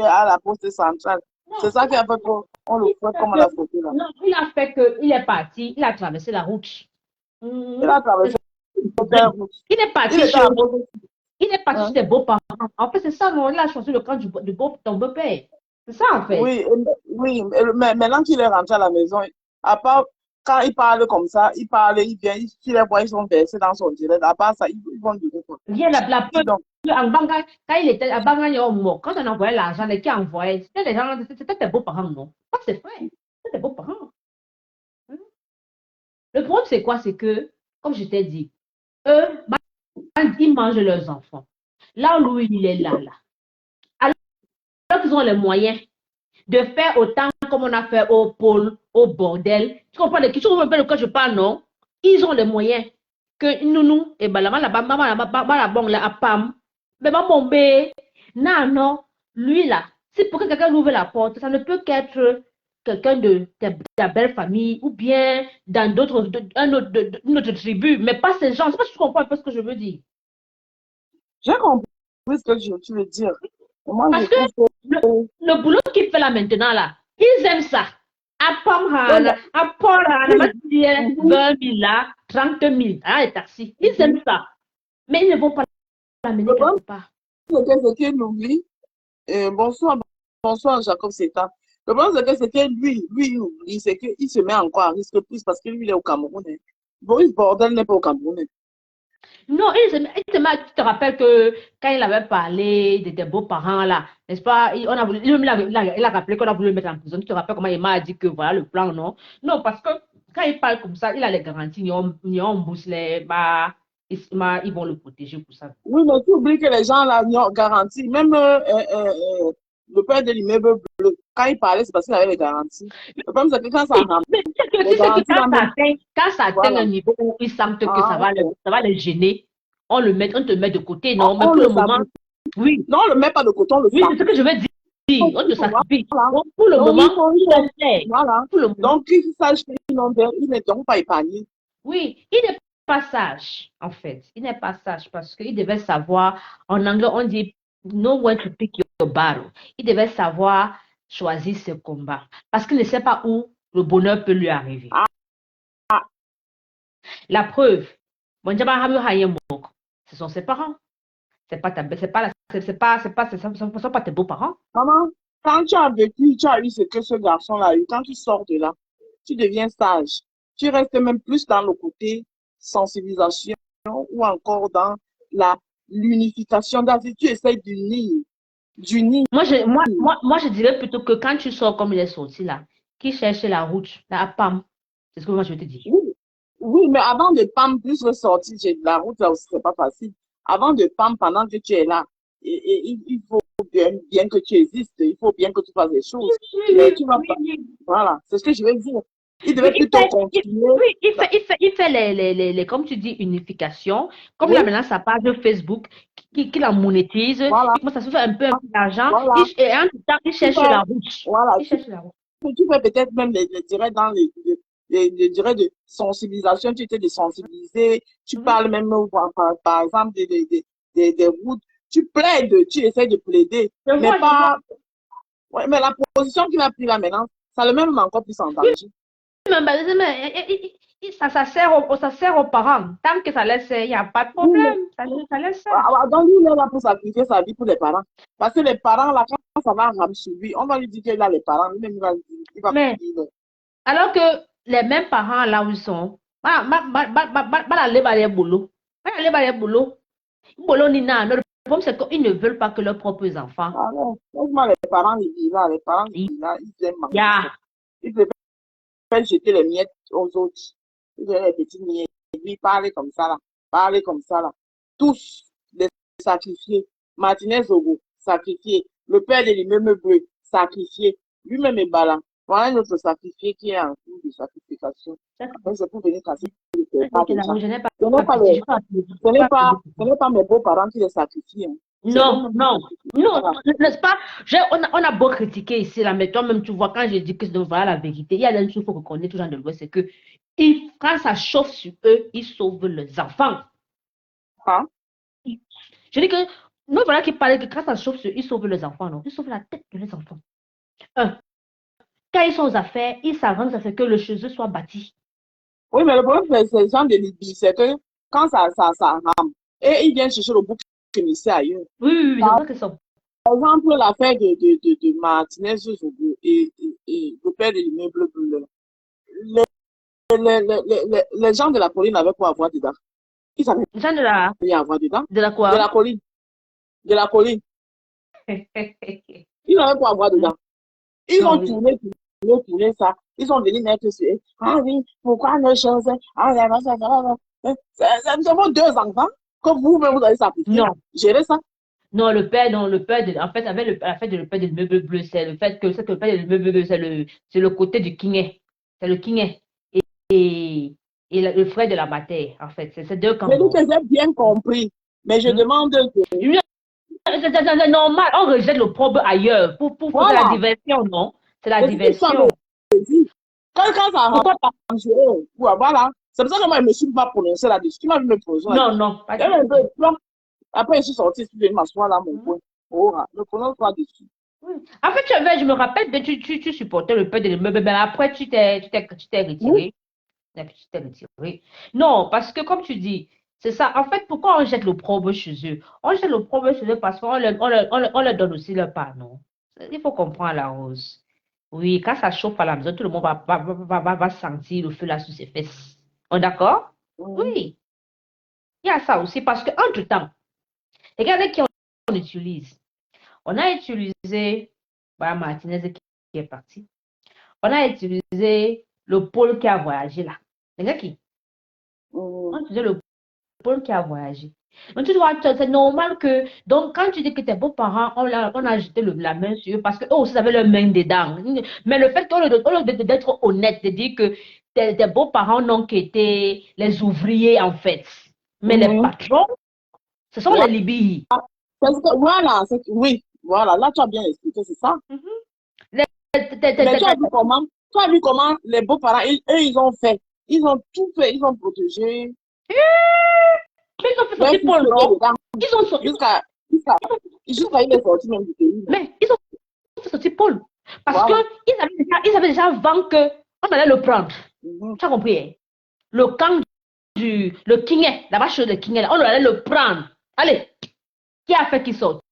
à la poste centrale. C'est ça qui a fait qu'on le fait comme on l'a foutu là. Non, il a fait qu'il est parti, il a traversé la route. Il a traversé la route. Il est parti Il était chez à la poste. Il est parti chez ses beaux-parents. En fait, c'est ça, non? Il a choisi le camp de ton beau-père. C'est ça, en fait. Oui, mais maintenant qu'il est rentré à la maison, à part quand il parle comme ça, il vient, si les voix sont versées dans son direct, à part ça, ils vont dire quoi. Viens la Dis preuve. donc. En Banga, quand il était à Banga, quand on envoyait l'argent, les qui envoyaient, c'était les gens, c'était tes beaux-parents, non? Pas ses frères, c'était tes beaux-parents. Le problème, c'est quoi? C'est que, comme je t'ai dit, eux, ils mangent leurs enfants. Là où lui, il est là. Alors qu'ils ont les moyens de faire autant comme on a fait au pôle, au bordel. Tu comprends de qui de quoi je parle, non? Ils ont les moyens que nous, et ben maman la pam, mais maman non, non, lui là, si pour que quelqu'un ouvre la porte, ça ne peut qu'être quelqu'un de ta belle famille ou bien dans d'autres, une autre tribu, mais pas ces gens. Je sais pas si tu comprends un peu ce que je veux dire. J'ai compris ce que tu veux dire. Moi, Parce je que trouve que. le boulot qu'il fait là maintenant, là, ils aiment ça. À Oui, Paul, oui, 20 000 là, 30 000, ah, les taxis. Ils aiment ça. Mais ils ne vont pas l'amener le problème, quelque part. c'est qu'il oublie. Bonsoir, bonsoir, Jacob Seta. Le problème, c'est que lui, il oublie, c'est qu'il se met encore à risque plus parce que lui, il est au Cameroun. Boris Bordel n'est pas au Cameroun. Non, tu te rappelles que quand il avait parlé de tes beaux-parents là, n'est-ce pas? On a voulu, il a rappelé qu'on a voulu le mettre en prison. Tu te rappelles comment il m'a dit que voilà le plan, non? Non, parce que quand il parle comme ça, il a les garanties, ils ont bousselé, bah, ils vont le protéger pour ça. Oui, mais tu oublies que les gens là ont garanti. Même le père de l'immeuble bleu, quand il parlait, c'est parce qu'il avait les garanties. Le problème, c'est que quand ça Oui, rentre, mais les tu sais que garanties là même. quand ça atteint Voilà. un niveau où ils sentent que Ah, ok. ça va les gêner, on te met de côté, On, non? Mais on pour le le moment, sacrifie. oui, Non, on ne le met pas de côté, on le oui, c'est ce que sacrifie. je veux dire. On te sacrifie. Voilà. Donc, pour le Donc, moment, il le fait. voilà. Pour le moment, Donc, qu'ils sachent qu'ils n'ont ils ne sont pas épargnés. oui, il n'est pas sage, en fait. Il n'est pas sage parce qu'il devait savoir, en anglais, on dit know when to pick your battle. Il devait savoir choisir ses combats parce qu'il ne sait pas où le bonheur peut lui arriver. Ah, ah. La preuve, ce sont ses parents. C'est pas ta, ce sont pas tes beaux-parents. Maman, quand tu as vécu, tu as eu ce que ce garçon-là a eu, quand tu sors de là, tu deviens sage. Tu restes même plus dans le côté sensibilisation ou encore dans l'unification. Tu essaies d'unir. Moi, je dirais plutôt que quand tu sors comme il est sorti là, qui cherche la route, la PAM, c'est ce que moi je te dis. Oui, oui, mais avant de PAM plus ressortir de la route, là aussi, c'est pas facile. Avant de PAM, pendant que tu es là, il faut bien que tu existes, il faut bien que tu fasses des choses. Mais tu vas pas. Voilà, c'est ce que je veux dire. Il Oui, devait plutôt continuer. il fait comme tu dis, unification. Comme là Oui, maintenant, sa page Facebook, qui la monétise, voilà, il commence à se faire un peu d'argent. voilà. Et en tout temps, il Tu cherche fais, la route. voilà, Il cherche la route. tu fais peut-être même les directs dans les directs de sensibilisation, tu étais de sensibiliser, tu Mhm. parles même, par exemple, des routes, tu plaides, tu essaies de plaider, Je mais vois, je vois. pas. Ouais, mais la position qu'il a pris là maintenant, ça le met même encore plus en Oui, danger. ça sert aux parents. Tant que ça laisse, il n'y a pas de Oui, mais problème. Ça laisse faire. donc lui, il est là pour sacrifier sa vie pour les parents. Parce que les parents, là, quand ça va ramener sur lui, on va lui dire qu'il a les parents, lui-même, il va Mais dire. alors que les mêmes parents là où ils sont, aller boulot. Aller boulot. Boulot ni na. Le problème, c'est qu'ils ne veulent pas que leurs propres enfants. Ah non, franchement, les parents, les parents, Il ils aiment y manger ça. a. Ils préfèrent jeter les miettes aux autres. Ils aiment les petites miettes. Lui, parler comme ça, là. Parler comme ça, là. Tous les sacrifiés. Martinez Ogo, sacrifié. Le père de l'immeuble bleu, sacrifié. Lui-même est balan. Voilà notre sacrifié qui est en cours de sacrification. Après, c'est pour venir casser les pas des gens. Je n'ai pas Ce n'est pas, pitié. ce n'est pas mes beaux-parents qui les sacrifient. Hein. C'est Non, eux-mêmes qui non, sacrifient. non, Voilà. n'est-ce pas? On a beau critiquer ici, là, mais toi-même, tu vois, quand je dis que c'est voilà la vérité, il y a une chose qu'il faut reconnaître aux gens de l'Ouest, c'est que quand ça chauffe sur eux, ils sauvent leurs enfants. Hein? Je dis que Non, voilà qui parlait que quand ça chauffe, ils sauvent les enfants, non? Ils sauvent la tête de les enfants. Quand ils sont aux affaires, ils s'arrangent à ce que le chez eux soit bâti. Oui, mais le problème, c'est le genre de Libye, c'est que quand ça rame, et ils viennent chercher le bouc émissaire ailleurs. Oui, c'est vrai que ça. Par exemple, l'affaire de Martinez Zogo et le père de l'immeuble bleu. Les gens de la colline avaient quoi à voir dedans? Ils avaient Les gens rien à voir dedans. de la De la quoi? colline. De la colline. Ils n'avaient pas à voir dedans. Ils ont Non, tourné ça. Ils sont venus mettre sur eux. Ah oui, pourquoi nos choses? Ah, nous avons deux enfants. Comme vous-même, vous allez sacrifier. non, Gérer ça. non, le père de, en fait, avec la fête de le père de l'immeuble bleu, c'est le fait que le père de l'immeuble bleu, c'est le côté du Kingé. C'est le Kingé. Et, le frère de la matière, en fait. C'est ces deux Je dis camps. que j'ai bien compris. Mais je demande que. C'est normal, on rejette le probe ailleurs pour faire la Voilà. diversion, non? C'est la C'est ce que ça diversion. me dit. Quand ça Pourquoi pas? arrange, voilà. C'est pour ça que moi, je ne me suis pas prononcé là-dessus. Tu m'as vu me prononcer Non, là-dessus. non, pas du tout. Après, je suis sortie, je suis venue m'asseoir là, mon point. Oh, ne prononce pas dessus. Oui. En fait, je me rappelle, tu supportais le père de l'immeuble, mais après, tu t'es Oui. retiré. Tu t'es retiré. Non, parce que comme tu dis, c'est ça. En fait, pourquoi on jette le probe chez eux? On jette le probe chez eux parce qu'on leur donne aussi leur part, non? Il faut comprendre la rose. Oui, quand ça chauffe à la maison, tout le monde va sentir le feu là sous ses fesses. On est d'accord? Mhm. Oui, il y a ça aussi parce qu'entre-temps, regardez qui on utilise. On a utilisé voilà, Martinez qui est parti. On a utilisé le pôle qui a voyagé là. Regarde qui? On a utilisé le pôle qui a voyagé. Donc, tu vois, c'est normal que. Donc, quand tu dis que tes beaux-parents, on a jeté la main sur eux parce qu'eux aussi avaient leur main dedans. Mais le fait d'être honnête, de dire que tes beaux-parents n'ont qu'été les ouvriers en fait. Mais les Mhm. patrons, ce sont les Voilà. Libyes. Parce que, voilà, oui, voilà, là, tu as bien expliqué, c'est ça. Mhm. Les- Mais tu as vu comment les beaux-parents, eux, ils ont fait. Ils ont tout fait, ils ont protégé Mais ils ont fait leur sortir fils Paul, non? dedans Ils ont sorti. jusqu'à, jusqu'à, jusqu'à il est sorti même du pays. Mais ils ont fait sortir Paul. Parce Voilà. qu'ils avaient déjà avant que on allait le prendre. Mhm. Tu as compris, hein? Le camp le Kingé, la vache de Kingé, on allait le prendre. Allez, qui a fait qu'il sorte?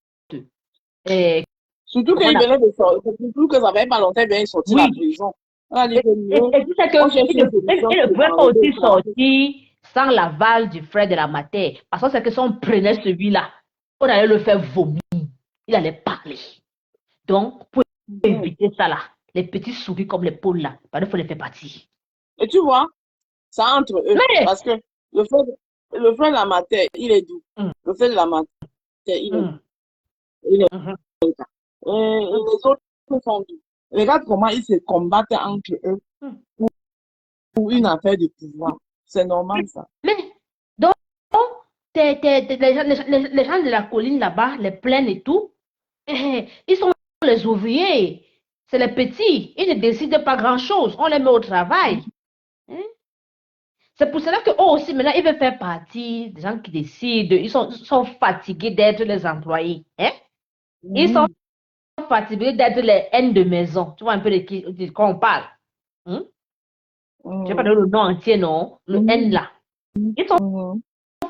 Et, Surtout qu'il voilà. venait de sortir, surtout que ça fait pas longtemps, il venait de sortir de la Oui. prison. On a dit Et, que mieux, tu sais on cherche qu'il une solution ne pour pouvait pas enlever aussi le travail. sortir sans l'aval du frère de la matière. Parce que c'est que si on prenait celui-là, on allait le faire vomir. Il allait parler. Donc, pour Mhm. éviter ça là, les petits souris comme les poules là, il faut les faire partir. Et tu vois, c'est entre eux. Mais, Parce que le frère de la matière, il est doux. hum, Le frère de la matière, hum, il est hum, et les autres sont doux. Regarde comment ils se combattent entre eux hum. pour une affaire de pouvoir. C'est normal, ça. Mais, donc, les gens de la colline là-bas, les plaines et tout, ils sont les ouvriers. C'est les petits. Ils ne décident pas grand-chose. On les met au travail. Hein? C'est pour cela qu'eux aussi, maintenant, ils veulent faire partie des gens qui décident. Ils sont fatigués d'être les employés. Hein? Ils sont Mhm. fatigués d'être les haines de maison. Tu vois un peu de quoi on parle. Hein? Je vais pas Mhm. donner le nom entier, non. Le haine Mhm. là. Ils sont Mhm.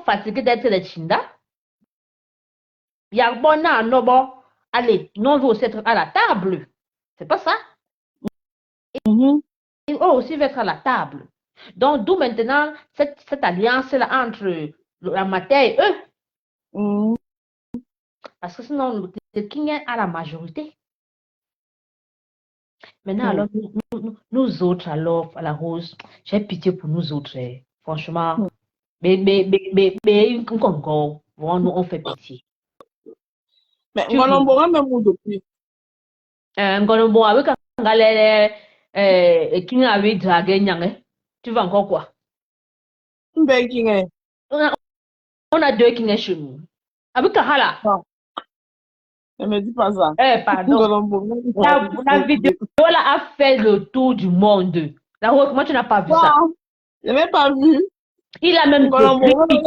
fatigués d'être les chindas. Il y a bon an, non, bon. Allez, nous on veut aussi être à la table. C'est pas ça. Mhm. Ils eux aussi veulent être à la table. Donc, d'où maintenant cette alliance-là entre la matière et eux. Mhm. Parce que sinon, le King est à la majorité. Maintenant, Mhm. alors, nous autres, alors, à la rose, j'ai pitié pour nous autres. Franchement, encore, nous, on fait pitié. Mais Tu vois, Ngolombo, même où depuis. bon, avec un galère, King avait dragué, tu vas encore quoi? Mbengi, On a deux King chez nous. Avec Kahala, non, ne me dis pas ça. pardon. Ngolombo, même La vidéo là a fait le tour du monde. La rose, comment tu n'as pas vu ça? wow, je n'ai pas vu. Il a même Ngolombo, décrit.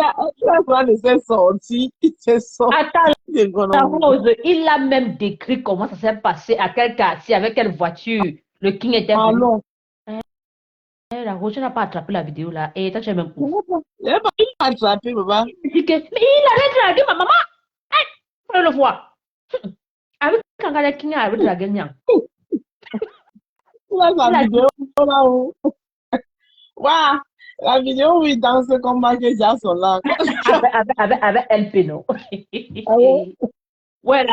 il s'est sorti. Il s'est sorti Attends, de la Ngolombo. Rose, il a même décrit comment ça s'est passé, à quel quartier, avec quelle voiture le King était venu. Allons. La Rose, tu n'as pas attrapé la vidéo là. Et toi, tu es même Il ouf. n'a pas attrapé, papa. Il dit que, mais il avait dragué ma maman. Hey, faut le voir. Avec quand le King avait dragué Nyang. Il a Il sa a vidéo là-haut. Waouh! La vidéo où il danse comme Michael Jackson là. avec LP, non? Ah ouais? Ouais,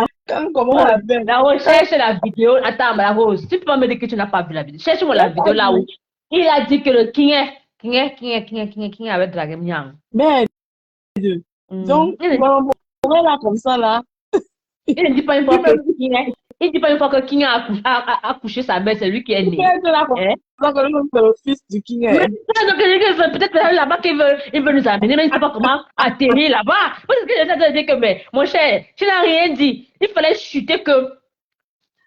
Comment on l'appelle? la Rose, cherche la vidéo. Attends, mais la Rose, tu peux pas me dire que tu n'as pas vu la vidéo. Cherche-moi la vidéo là où il a dit que le King avait dragué Nyang. Merde. Donc, Il Ngolombo, là comme ça là. ne dit pas une fois que King est. Il dit pas une fois que King a couché sa mère, c'est lui qui est Il peut né. être là comme Hein? ça, que lui, c'est le fils du King. Mais donc, peut-être là-bas il veut nous amener, mais il ne sait pas comment atterrir là-bas. Parce que j'essaie de dire que, mais, mon cher, tu n'as rien dit. Il fallait chuter que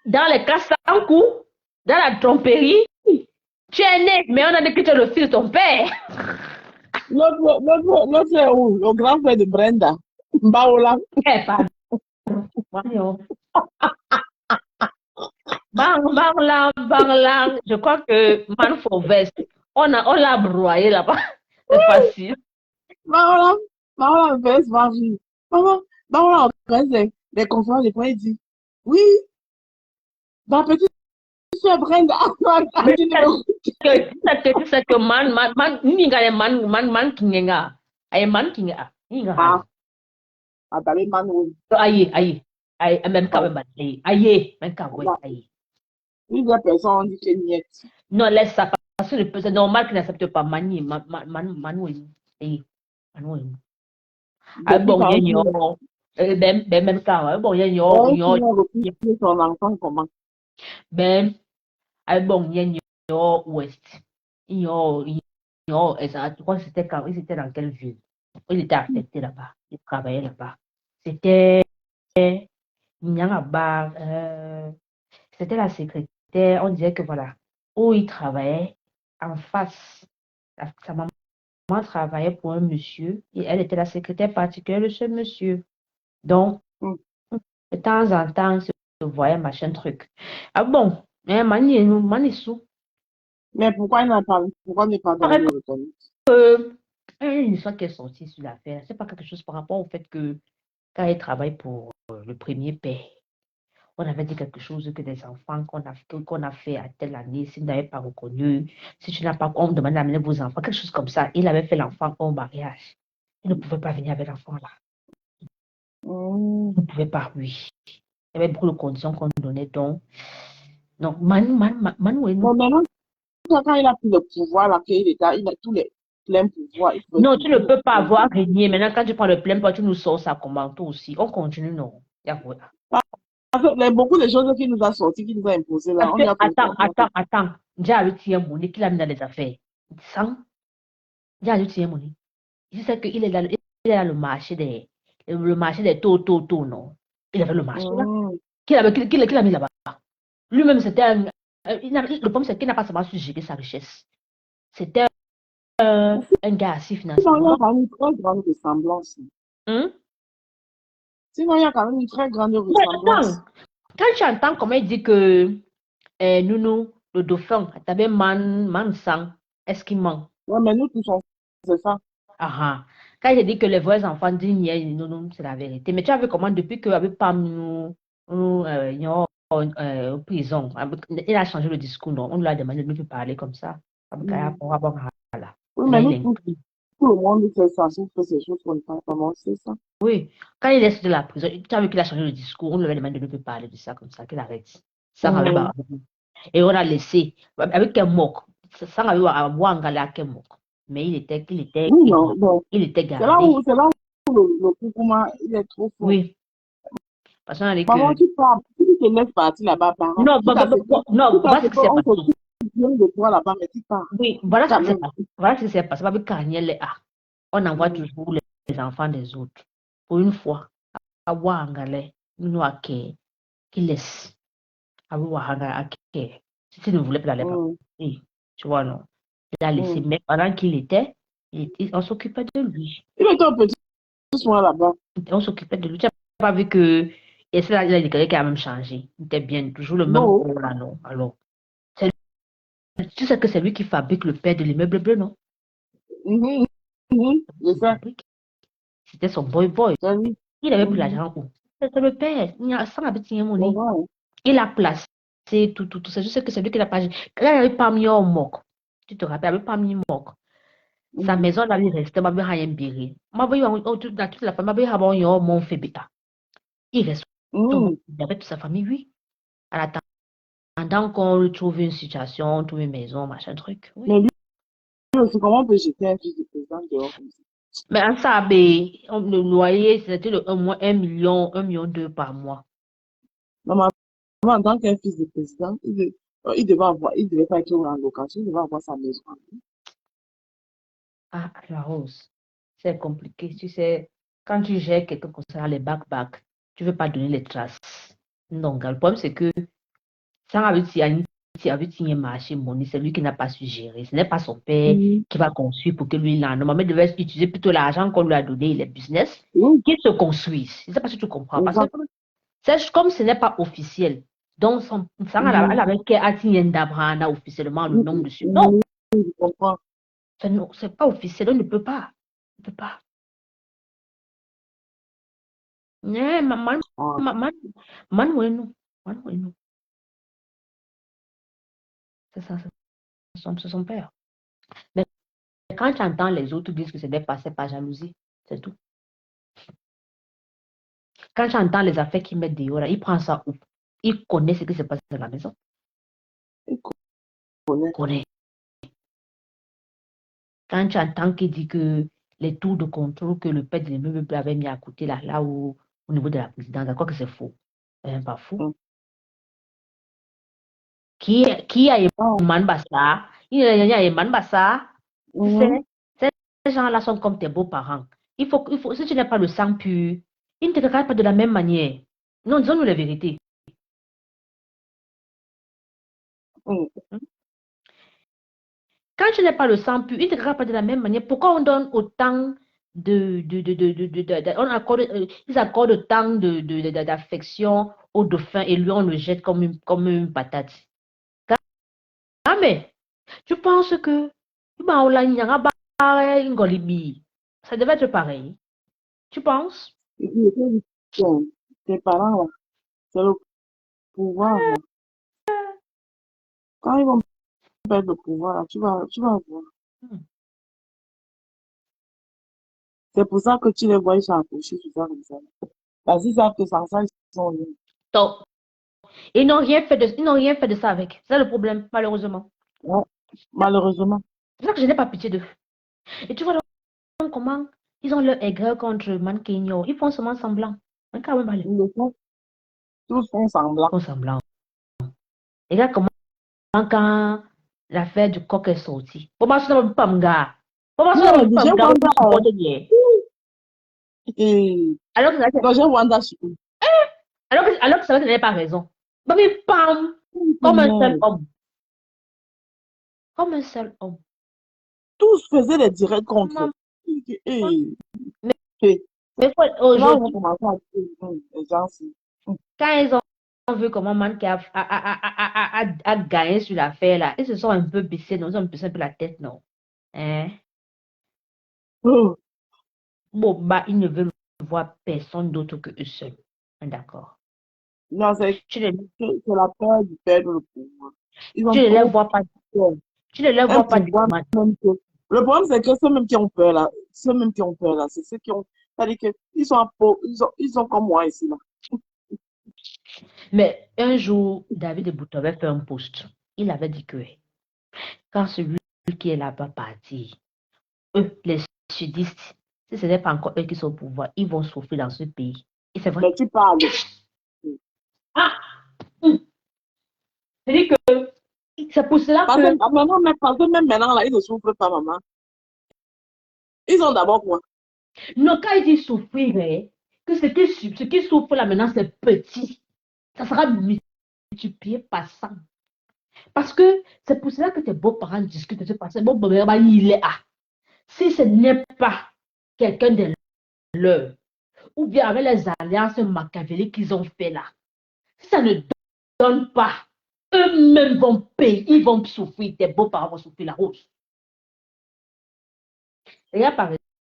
dans les cas sans coup, dans la tromperie, tu es né, mais on a dit que tu es le fils de ton père. L'autre est où? Le grand frère de Brenda. Mbaola. Eh, pardon. Voyons. Bang, je crois que Man for Vest, on l'a broyé là-bas. C'est facile. Mbaola me fait Marie. Maman, Mbaola organise des conférences de presse. Il dit, oui, ma petite soeur Brenda. Mais c'est que man kingenga. Ay man kinga. Inga. Attendez, Manu. Aïe. Même quand même, aïe, même quand oui, aïe. Une vraie personne dit que niet. Non, laisse ça, parce que c'est normal qu'il n'accepte pas Mani, Manu, Manu. Ah Depuis bon, quand il y a même quand, bon, il y a son enfant comment? ben, ah bon, il y a Ouest. Il y a, je crois que c'était quand, il était dans quelle ville? Il était accepté là-bas, il travaillait là-bas. C'était, Nyangaba, c'était la secrétaire, on disait que voilà, où il travaillait, en face, sa maman travaillait pour un monsieur, et elle était la secrétaire particulière de ce monsieur. Donc, Hmm. de temps en temps, se voyait machin truc. Ah bon, Manisou, Mais pourquoi il n'a pas, pourquoi ne pas donné paraît le reconnu? que une histoire qui est sortie sur l'affaire, c'est pas quelque chose par rapport au fait que quand il travaille pour le premier père, on avait dit quelque chose que des enfants qu'on a fait à telle année, si vous n'avez pas reconnu, si tu n'as pas, on vous demande d'amener vos enfants, quelque chose comme ça. Il avait fait l'enfant au mariage. Il ne pouvait pas venir avec l'enfant là. Il ne pouvait pas, oui. Il y avait beaucoup de conditions qu'on donnait, donc. Donc, Mais maintenant, quand il a pris le pouvoir, là, il a tous les pleins pouvoirs. non, tu ne peux pas avoir régné. Maintenant, quand tu prends le plein pouvoir, tu nous sors ça comment toi aussi. On continue, non. Beaucoup de choses qu'il nous a sorties, qu'il nous a imposées là, Parce on que, lui a fait attends. Déjà, avec Thierry Mouni, qu'il a mis dans les affaires. Sans, déjà, avec Thierry Mouni. Je sais qu'il est dans le marché des taux, non. Il avait le marché là. Qu'il a mis là-bas. Lui-même, c'était le problème, c'est qu'il n'a pas seulement su gérer sa richesse. C'était un gars assez Sinon, il y a financièrement. quand même une très grande ressemblance. Hein? Sinon, il y a quand même une très grande Mais ressemblance. attends, quand tu entends comment il dit que Nounou, le dauphin, t'avais man sang, est-ce qu'il ment? Ouais, mais nous tous, c'est ça. Ah, ah. Quand il dit que les vrais enfants disent non, c'est la vérité. Mais tu as vu comment depuis que avec Pam nous en prison, il a changé le discours, non? On lui a demandé de ne plus parler comme ça. Oui, Là, mais il nous est... tous, tout le monde fait ça, sauf que ces choses qu'on ne peut pas comment c'est ça. Oui, quand il est sorti de la prison, tu as vu qu'il a changé le discours, on lui a demandé de ne plus parler de ça comme ça, qu'il arrête. Sans avec et on a laissé, avec un moque, sans avoir un gars qui moque. Mais Oui, non, bon. il était C'est là gardé. où le Koukouma, il est trop fort. Oui, parce qu'on a dit Maman, que... tu pars, tu te laisses partir là-bas, par Non, voilà ce qui s'est on passé. se bien de toi là-bas, mais tu pars. Oui, voilà ce qui s'est passé. Voilà ce qui s'est passé. Parce que Kanyele, on envoie toujours les enfants des autres. Pour une fois, à Wangale, nous à qui laisse. À Wangale, à qui. Si tu ne voulais pas aller, oui, tu vois, non. Il a laissé. Mais pendant qu'il était, On s'occupait de lui. Il était un petit soin là-bas. On s'occupait de lui. Tu n'as pas vu que. Et c'est là, il a déclaré qu'il a même changé. Il était bien, toujours le même Non. haut là, non? Alors, tu sais que c'est lui qui fabrique le père de l'immeuble bleu, non? Mhm, mhm, je Il sais. fabrique. C'était son boy. C'est lui. Il avait pris Mhm, l'argent où? C'est le père. Il a 100 habitants c'est monnaie. vrai. Il a placé tout ça. Je sais que c'est lui qui l'a pas. Quand il n'avait pas mis au moque, tu te rappelles, il n'avait pas mis moque. Sa Mhm, maison là, il restait, ma belle rien biré. Ma belle, dans toute la famille, ma belle, a mon fait bêta. Il reste mhm. avec toute sa famille, oui. En attendant qu'on lui trouve une situation, on trouve une maison, machin truc, oui. Mais lui aussi, comment on peut jeter un fils de président dehors comme ça? Mais en ça, ben, le loyer, c'était au moins 1 million 2 par mois. Normalement, en tant qu'un fils de président, il devait pas être en location, il devait avoir sa maison. Ah, la rose, c'est compliqué. Tu sais, quand tu gères quelqu'un comme ça, les back, tu veux pas donner les traces. Donc, le problème, c'est que sans avec un marché monnaie, c'est lui qui n'a pas su gérer. Ce n'est pas son père Mhm. qui va construire pour que lui, là, normalement, il devait utiliser plutôt l'argent qu'on lui a donné, les business, Oui, qu'il se construise. Je ne sais pas si tu comprends. Parce que exact. c'est comme ce n'est pas officiel. Donc, ça, elle Mhm. avait qu'à d'Abraham officiellement le nom Mhm. dessus. Non, Mhm. Je comprends. c'est pas officiel. On ne peut pas. On ne peut pas. Eh, Ah, ma- man, man, ouais, non. Man, ouais, non. C'est ça, c'est son père. Mais quand tu entends les autres dire que ce n'est pas, c'est pas jalousie. C'est tout. Quand tu entends les affaires qu'ils mettent dehors, là, il prend ça où? Il connaît ce qui se passe dans la maison. il connaît. Connaît. Quand tu entends qu'il dit que les tours de contrôle que le père de l'immeuble avait mis à côté, là où, au niveau de la présidence, d'accord que c'est faux. C'est pas faux. Mhm. Qui a Ah, Eman Bassa? Il y a Eman Bassa. Tu sais, mhm. ces gens-là sont comme tes beaux-parents. Si tu n'as pas le sang pur, ils ne te regardent pas de la même manière. Non, disons-nous la vérité. Mhm. Quand tu n'as pas le sang pur, il ne te regarde pas de la même manière. Pourquoi on donne autant on accorde, ils accordent autant d'affection au dauphin et lui, on le jette comme une patate. Ah, mais tu penses que ça devait être pareil. Tu penses? Et puis, tes parents, là, c'est le pouvoir, là. Quand ils vont perdre le pouvoir, là, tu vas voir. Hmm. C'est pour ça que tu les vois, ils sont accrochés, tout ça, comme ça. Parce qu'ils savent que sans ça, ils sont nuls. Donc, ils n'ont rien fait de ça avec. C'est ça le problème, malheureusement. Ouais, malheureusement. C'est ça que je n'ai pas pitié d'eux. Et tu vois donc comment ils ont leur aigreur contre Mankenyo. Ils font seulement semblant. Un cas, ouais, Ils le font, tous font semblant. font semblant. Et regarde comment quand l'affaire du coq est sortie. Comment ça ne va pas me gars? Comment ça ne Non, va pas j'ai me gars? Wanda, Vous supportez bien. et Alors que quand j'ai Wanda, je suis alors que ça n'avait pas raison. Bah, mais pam, comme un seul mais homme. Comme un seul homme. tous faisaient des directs contre. Maman, Et, mais, et, mais c'est là où on aujourd'hui, commencé à dire, les gens, quand ils ont vu comment Manke a gagné sur l'affaire là, ils se sont un peu baissés, non? Ils ont baissé un peu la tête, non? Hein? oh, Bon, bah, ils ne veulent voir personne d'autre que eux seuls. D'accord. non, Tu ne, c'est la peur de perdre le pouvoir. Ils ont tu ne les trop vois pas, peur. tu ne les Un vois pas pouvoir même que... Le problème, c'est que ceux même qui ont peur là, c'est ceux qui ont... C'est-à-dire qu'ils sont, ils sont comme moi ici, là. Mais un jour, David Bouton avait fait un post. Il avait dit que quand celui qui est là-bas parti, eux, les sudistes, si ce n'est pas encore eux qui sont au pouvoir, ils vont souffrir dans ce pays. Et c'est vrai. Mais tu parles. Ah! hum, C'est-à-dire que c'est pour cela Parce que, que, parce que même maintenant, là, ils ne souffrent pas, maman. Ils ont d'abord quoi? non, quand ils disent souffrir, hein, que ce qui souffre là maintenant, c'est petit. Ça sera multiplié par 100. Parce que c'est pour cela que tes beaux-parents discutent de ce passé. Bon, bah, il est ah. Si ce n'est pas quelqu'un de leur, ou bien avec les alliances machiavéliques qu'ils ont fait là, si ça ne donne pas, eux-mêmes vont payer, ils vont souffrir, tes beaux-parents vont souffrir la rose. Regarde par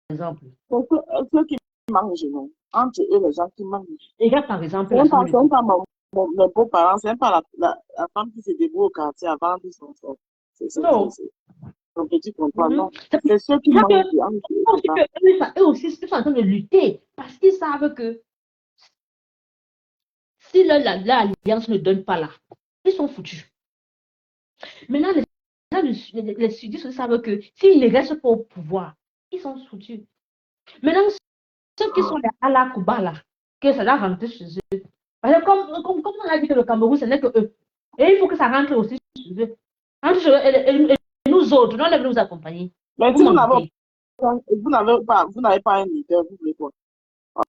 exemple. Ceux qui mangent, non. Entre eux, les gens qui mangent. Regarde par exemple C'est la même chambre de pas mes beaux-parents, c'est même pas la femme qui se débrouille au quartier avant de son sort. C'est Non. son petit contrat, non. C'est C'est ceux qui pour ça mangent. que eux aussi, ils sont en train de lutter parce qu'ils savent que si l'alliance ne donne pas là, ils sont foutus. Maintenant, les sudistes savent que s'ils ne restent pas au pouvoir, ils sont foutus. Maintenant, ceux qui sont à la Cuba là, que ça doit rentrer chez eux. Parce que comme on a dit que le Cameroun, ce n'est que eux. Et il faut que ça rentre aussi chez eux. Rentre chez eux et nous autres, nous, on est venus vous accompagner. Mais Vous si mentez. vous n'avez pas un leader, vous voulez quoi? Vous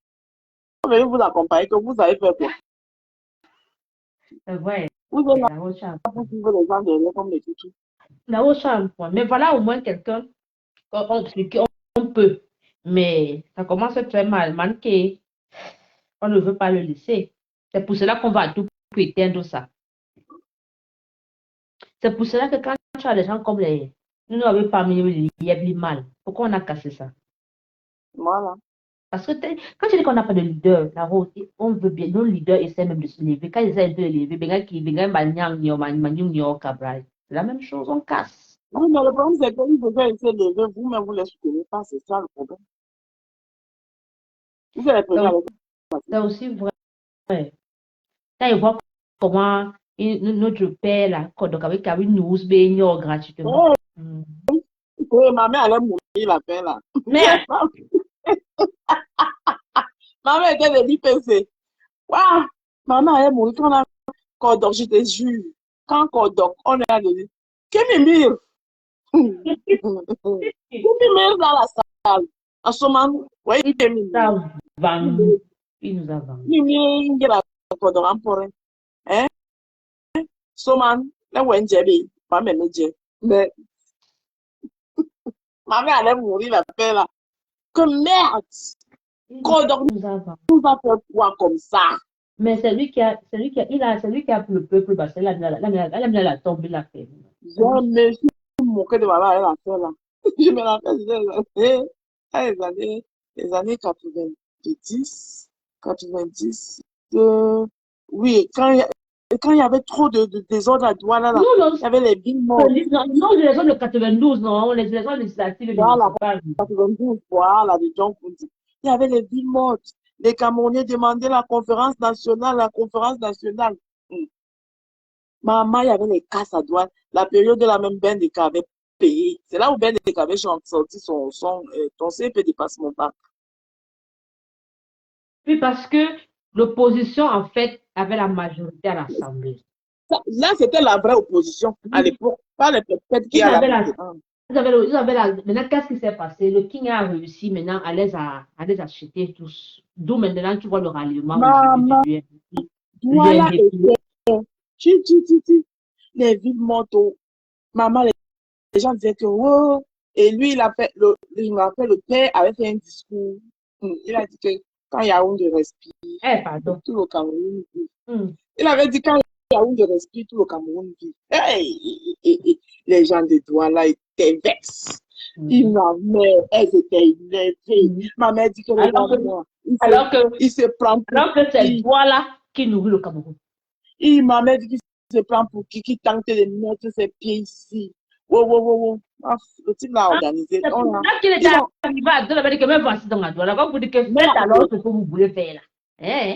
voulez vous accompagner, que vous avez fait quoi? C'est vrai. Vous êtes là La roche a un pour point. suivre les gens derrière comme des toutous. La roche a un point. Mais voilà au moins quelqu'un on peut. Mais ça commence très mal. Manqué. On ne veut pas le laisser. C'est pour cela qu'on va à tout pour éteindre ça. C'est pour cela que quand tu as des gens comme les. Nous n'avons pas mis les mal. Pourquoi on a cassé ça? Voilà. Parce que quand tu dis qu'on n'a pas de leader, la rose, on veut bien. Nos leaders essaient même de se lever. Quand ils essaient de se lever, c'est la même chose, on casse. Oui, mais le problème, c'est qu'ils devaient essayer de lever, vous-même, vous ne les soutenez pas, c'est ça le problème. Vous êtes les premiers à les C'est aussi vrai. Quand ils voient comment notre père, là, donc avec nous, gratuitement. Oui, ma mère allait mourir la paix là. Mais, Ma mère était de l'IPC. Waouh! Ma mère allait mourir quand on a Kodok, je te jure. Quand Kodok, on a dit, Kémimir! Kémimir dans la salle. En ce moment, oui, il nous Kémimir. a vendu. Il nous a vendu. Kémimir, il y a Kodok en pour hein? Soman, là où est ma mère me dit, mais ma mère allait mourir la paix là. Que merde! Kodok Il nous a vendu. nous a fait quoi comme ça? Mais c'est lui qui a pris le peuple parce qu'elle a mis la tombe, il a fait. Je me suis moqué de ma mère à la fin là. Je me rappelle des années 90, oui, quand il y avait trop de désordre à Douala, là, Non, il y avait les villes mortes. non, les élections de 92, non, les élections législatives Voilà, municipales. 92, voilà, les gens Koundi. Il y avait les villes mortes. Les Camerounais demandaient la conférence nationale, Maman, il y avait les casses à Douala. La période de la même Ben de avait payé. C'est là où Ben de avait sorti ton CP dépasse mon bac. Puis parce que l'opposition, en fait, avait la majorité à l'Assemblée. Là, c'était la vraie opposition à l'époque, pas les pépettes qui Ils a la avaient la, maintenant. maintenant, qu'est-ce qui s'est passé? Le King a réussi maintenant à les acheter tous. D'où maintenant, tu vois le ralliement Maman, aujourd'hui du voilà, UNDP. les villes mortes. Maman, les gens disaient que, oh, et lui, il m'a fait le père avait fait un discours. Il a dit que quand Yaoundé respire, Pardon. tout le Cameroun vit. Il avait dit quand Yaoundé respire, tout le Cameroun vit. Et les gens de Douala étaient vexés. Ma mère, elles étaient énervées. Ma mère dit que les gens, il se prend pour alors que c'est Douala qui nourrit le Cameroun. Ma mère dit qu'il se prend pour qui tente de mettre ses pieds ici. Wow. Le type l'a organisé. Là qu'il était arrivé à Douala, il dit que même voici dans la Douala. Quand vous dites que faites alors ce que vous voulez faire là.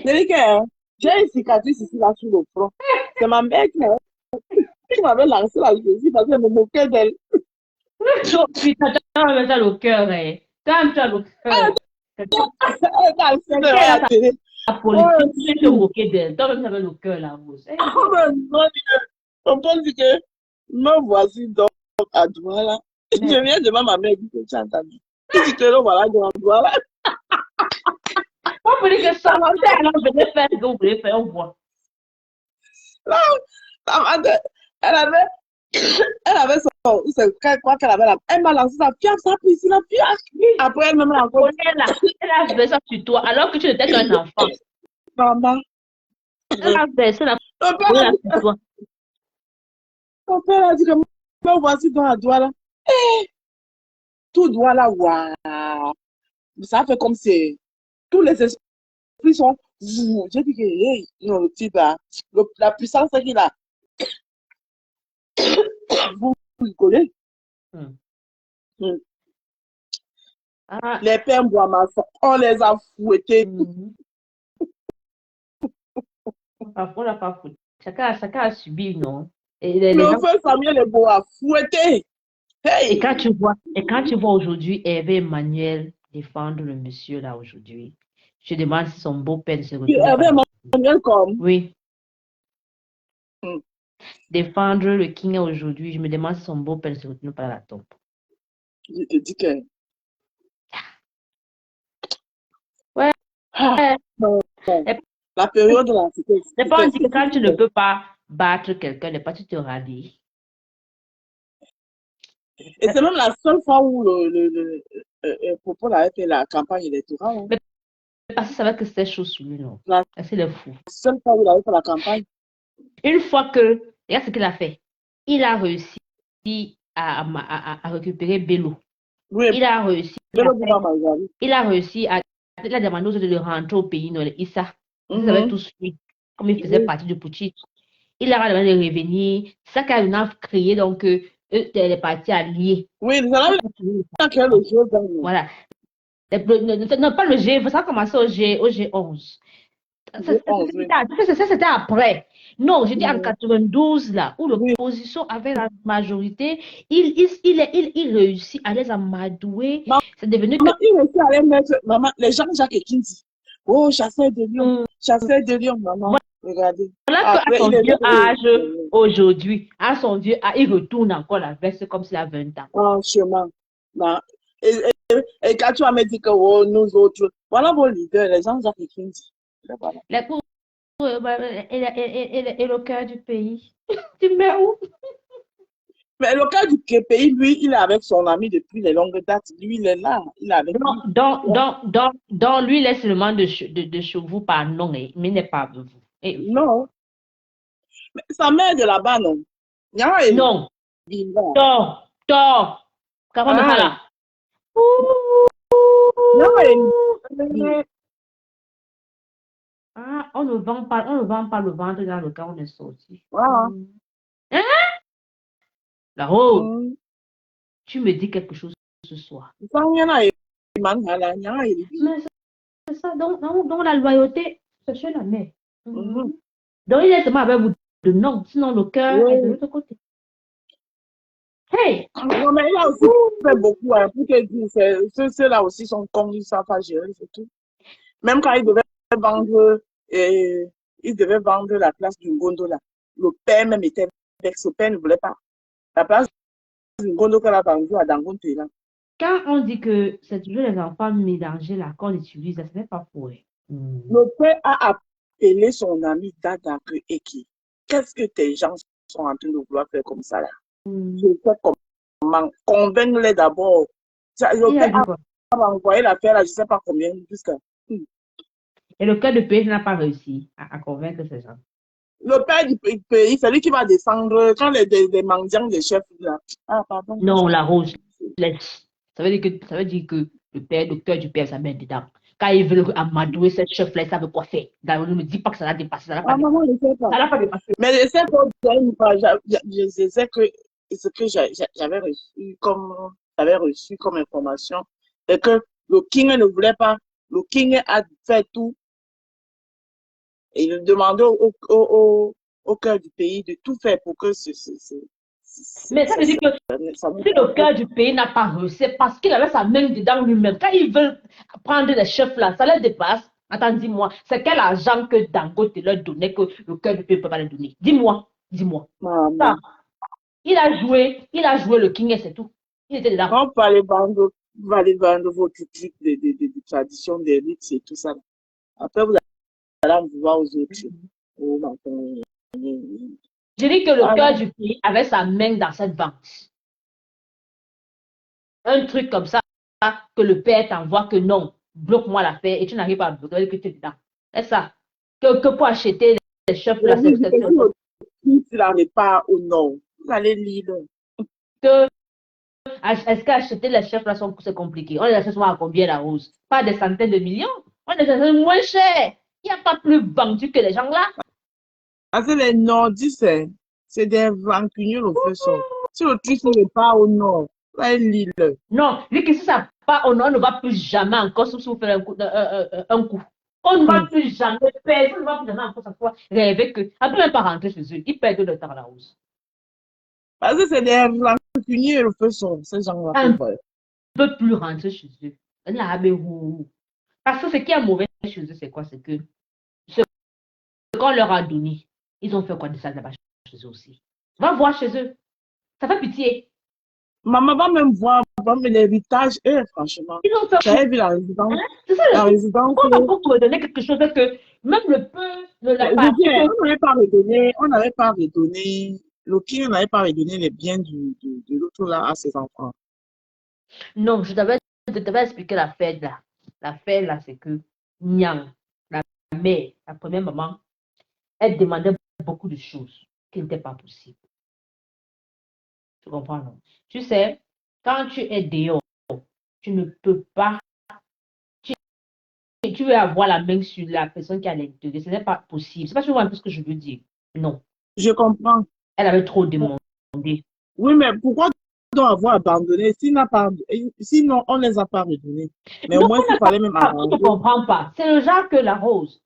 C'est que j'ai une cicatrice ici là sur le front. C'est ma mère qui m'avait lancé la vie parce qu'elle me moquait d'elle. Putain, tu as le cœur. Tu as le cœur. La politique, tu te moquer d'elle. Toi-même, tu avais le cœur là. On pense que me voici donc à Douala. Je viens devant ma mère et dis que tu as entendu. Je dis que voilà, dans Douala. On peut dire que ça, alors venez faire ce que vous voulez faire, on voit. Non, elle avait C'est quoi qu'elle avait là? Elle m'a lancé sa fiac, ça a pris ici, la fiac. Après, elle m'a encore dit, Elle a versé sur toi alors que tu n'étais qu'un enfant. maman. Elle a versé la Mon père folie a dit, sur toi. mon père a dit que me voici dans la doigt là. Tout doigt là, waouh. Ça fait comme si tous les esprits sont. J'ai dit que, hey, non, le type là, la puissance qu'il a, vous rigolez. Hmm. Hmm. Ah, Les pères bois on les a fouettés. parfois, on n'a pas foutu. Chacun a subi, non? Et les Le gens. feu Samuel est beau à fouetter. Et Hey! quand tu vois aujourd'hui Hervé Emmanuel défendre le monsieur là aujourd'hui, je demande si son beau-père ne se Il retourne pas avait là. Manuel comme. Oui, Hmm. défendre le King aujourd'hui, je me demande si son beau-père ne se retourne pas à la tombe. Je te dis que. Ouais. Ah, non. Et La période là, c'est pas on dit que quand tu ne peux pas battre quelqu'un, n'est pas tu te rallies. Et c'est même la seule fois où Popo avait fait la campagne électorale. Hein. Mais parce que ça va que c'est chaud sous lui, non? La C'est le fou. seule fois où il avait fait la campagne. Une fois que, regarde ce qu'il a fait, il a réussi à récupérer Bello. Oui, Il a réussi Bello Bouba Marjari. il a réussi il a demandé aux autres de rentrer au pays, non, les Issa. Ils avaient Mhm. tous fui, comme ils faisaient Oui, partie du Putsch. Il leur a demandé de revenir. C'est ça qui a créé donc les partis alliés. oui, c'est là que le jeu gagne. Voilà. Non, pas le G, ça a commencé au G11. G11, oui. Ça, c'était après. Non, je dis en Mhm. 92, là, où Oui. l'opposition avait la majorité, il réussit à les amadouer. C'est devenu que. Maman, il réussit à les mettre, maman, les gens Jacques Kindi. Oh, chasseur de lions, maman. Regardez. Voilà qu'à Après, son il est vieux âge là. aujourd'hui, à son vieux âge, il retourne encore la veste comme s'il a 20 ans. Franchement. Non. Et quand tu vas me dire que oh, nous autres, voilà vos leaders, les gens Jacques Kindi. Voilà. Et le cœur du pays. Tu mets où? Mais le cas du pays, lui, il est avec son ami depuis les longues dates. Lui, il est là. Il est avec lui. Donc, lui, il est seulement de chevaux par nom, mais il n'est pas de vous. Non. Mais sa mère de là-bas, non. Non. Tort. Comment on Ah. là? Ah, on ne vend pas le ventre dans le cas où on est sorti. Ah. Hein? Là-haut, tu me dis quelque chose ce soir. Mais c'est ça, donc la loyauté, c'est chez la mère. Donc il est seulement avec vous de non, sinon le cœur est de l'autre côté. Hey! Non, mais il a aussi fait beaucoup hein, pour te dire, ceux-là aussi sont cons, ils ne savent pas gérer, c'est tout. Même quand vendre, il devait vendre la place du Ngondo là. Le père même était vexé, le père ne voulait pas. La place du Ngondo qu'elle a vendue à Dangote là. Quand on dit que c'est toujours les enfants mélangés là qu'on utilise, ce n'est pas faux. Le père a appelé son ami Dada Eki. Qu'est-ce que tes gens sont en train de vouloir faire comme ça là? Je sais comment. Convainc-les d'abord. Le père a envoyé l'affaire là, je ne sais pas combien. Jusqu'à... Et le cœur de pays n'a pas réussi à convaincre ces gens. Le père du pays, c'est lui qui va descendre quand les mendiants, les chefs là. Ah, pardon. Non, la rose, laisse. Ça veut dire que le cœur du père, ça met dedans. Quand ils veulent amadouer cette chef-là, ils savent quoi faire. Ne me dis pas que ça l'a dépassé. Ça l'a pas maman, je ne sais pas. Ça l'a pas dépassé. Mais je sais je sais que ce que j'avais reçu comme information, c'est que le King ne voulait pas. Le King a fait tout. Et il demandait au cœur du pays de tout faire pour que mais ça veut dire que si le cœur du pays n'a pas réussi, c'est parce qu'il avait sa main dedans lui-même. Quand ils veulent prendre les chefs là, ça les dépasse. Attends, dis-moi, c'est quel argent que Dangote leur donnait que le cœur du pays ne peut pas leur donner? Dis-moi. Ça, il a joué le King et c'est tout. Il était dedans. Quand vous allez vendre votre truc de tradition, des rites et tout ça. Après, vous allez en voir aux autres. Je dis que le cœur du pays avait sa main dans cette vente. un truc comme ça, que le père t'envoie que non, bloque-moi l'affaire et tu n'arrives pas à bloquer que tu es dedans. C'est ça. Que pour acheter les chefs là, Oui, je te dis, si la pas au nom, vous allez lire. que est-ce qu'acheter les chefs là c'est compliqué? On les achète souvent à combien la rose? Pas des centaines de millions. On les achète moins cher. Il n'y a pas plus vendu que les gens là. Parce que les nordistes, c'est des rancuniers au feu sort. Si le truc n'est pas au nord, vous allez lire. Non, vu que si ça pas, on ne va plus jamais encore si vous faire un coup. On ne va plus jamais, personne ne va plus jamais encore cette fois rêver que. On ne peut même pas rentrer chez eux. Ils perdent le temps à la rose. Parce que c'est des rancuniers au feu sort, ces gens-là. On ne peut plus rentrer chez eux. Parce que ce qui est mauvais chez eux, c'est quoi? C'est que ce qu'on leur a donné, ils ont fait quoi de ça là-bas chez eux aussi. Va voir chez eux. Ça fait pitié. Maman va même voir l'héritage, franchement. Ils ont fait J'avais vu la résidence. hein? C'est ça La le truc. résidence. Pourquoi pour me donner quelque chose que même le peu de la Je partie. dis, on n'avait pas redonné, le king n'avait pas redonné les biens de l'autre là à ses enfants. Non, je t'avais expliqué l'affaire là. L'affaire là, c'est que Nyang, la mère, la première maman, elle demandait beaucoup de choses qui n'étaient pas possibles. Tu comprends, non? Tu sais, quand tu es dehors, tu ne peux pas. Tu veux avoir la main sur la personne qui est à l'intérieur. Ce n'est pas possible. C'est pas sûr un peu ce que je veux dire. Non. Je comprends. Elle avait trop demandé. Oui, mais pourquoi donc avoir abandonné sinon on ne les a pas redonnés. Mais Non, au moins, il fallait même tu arranger. ne comprends pas. C'est le genre que la rose.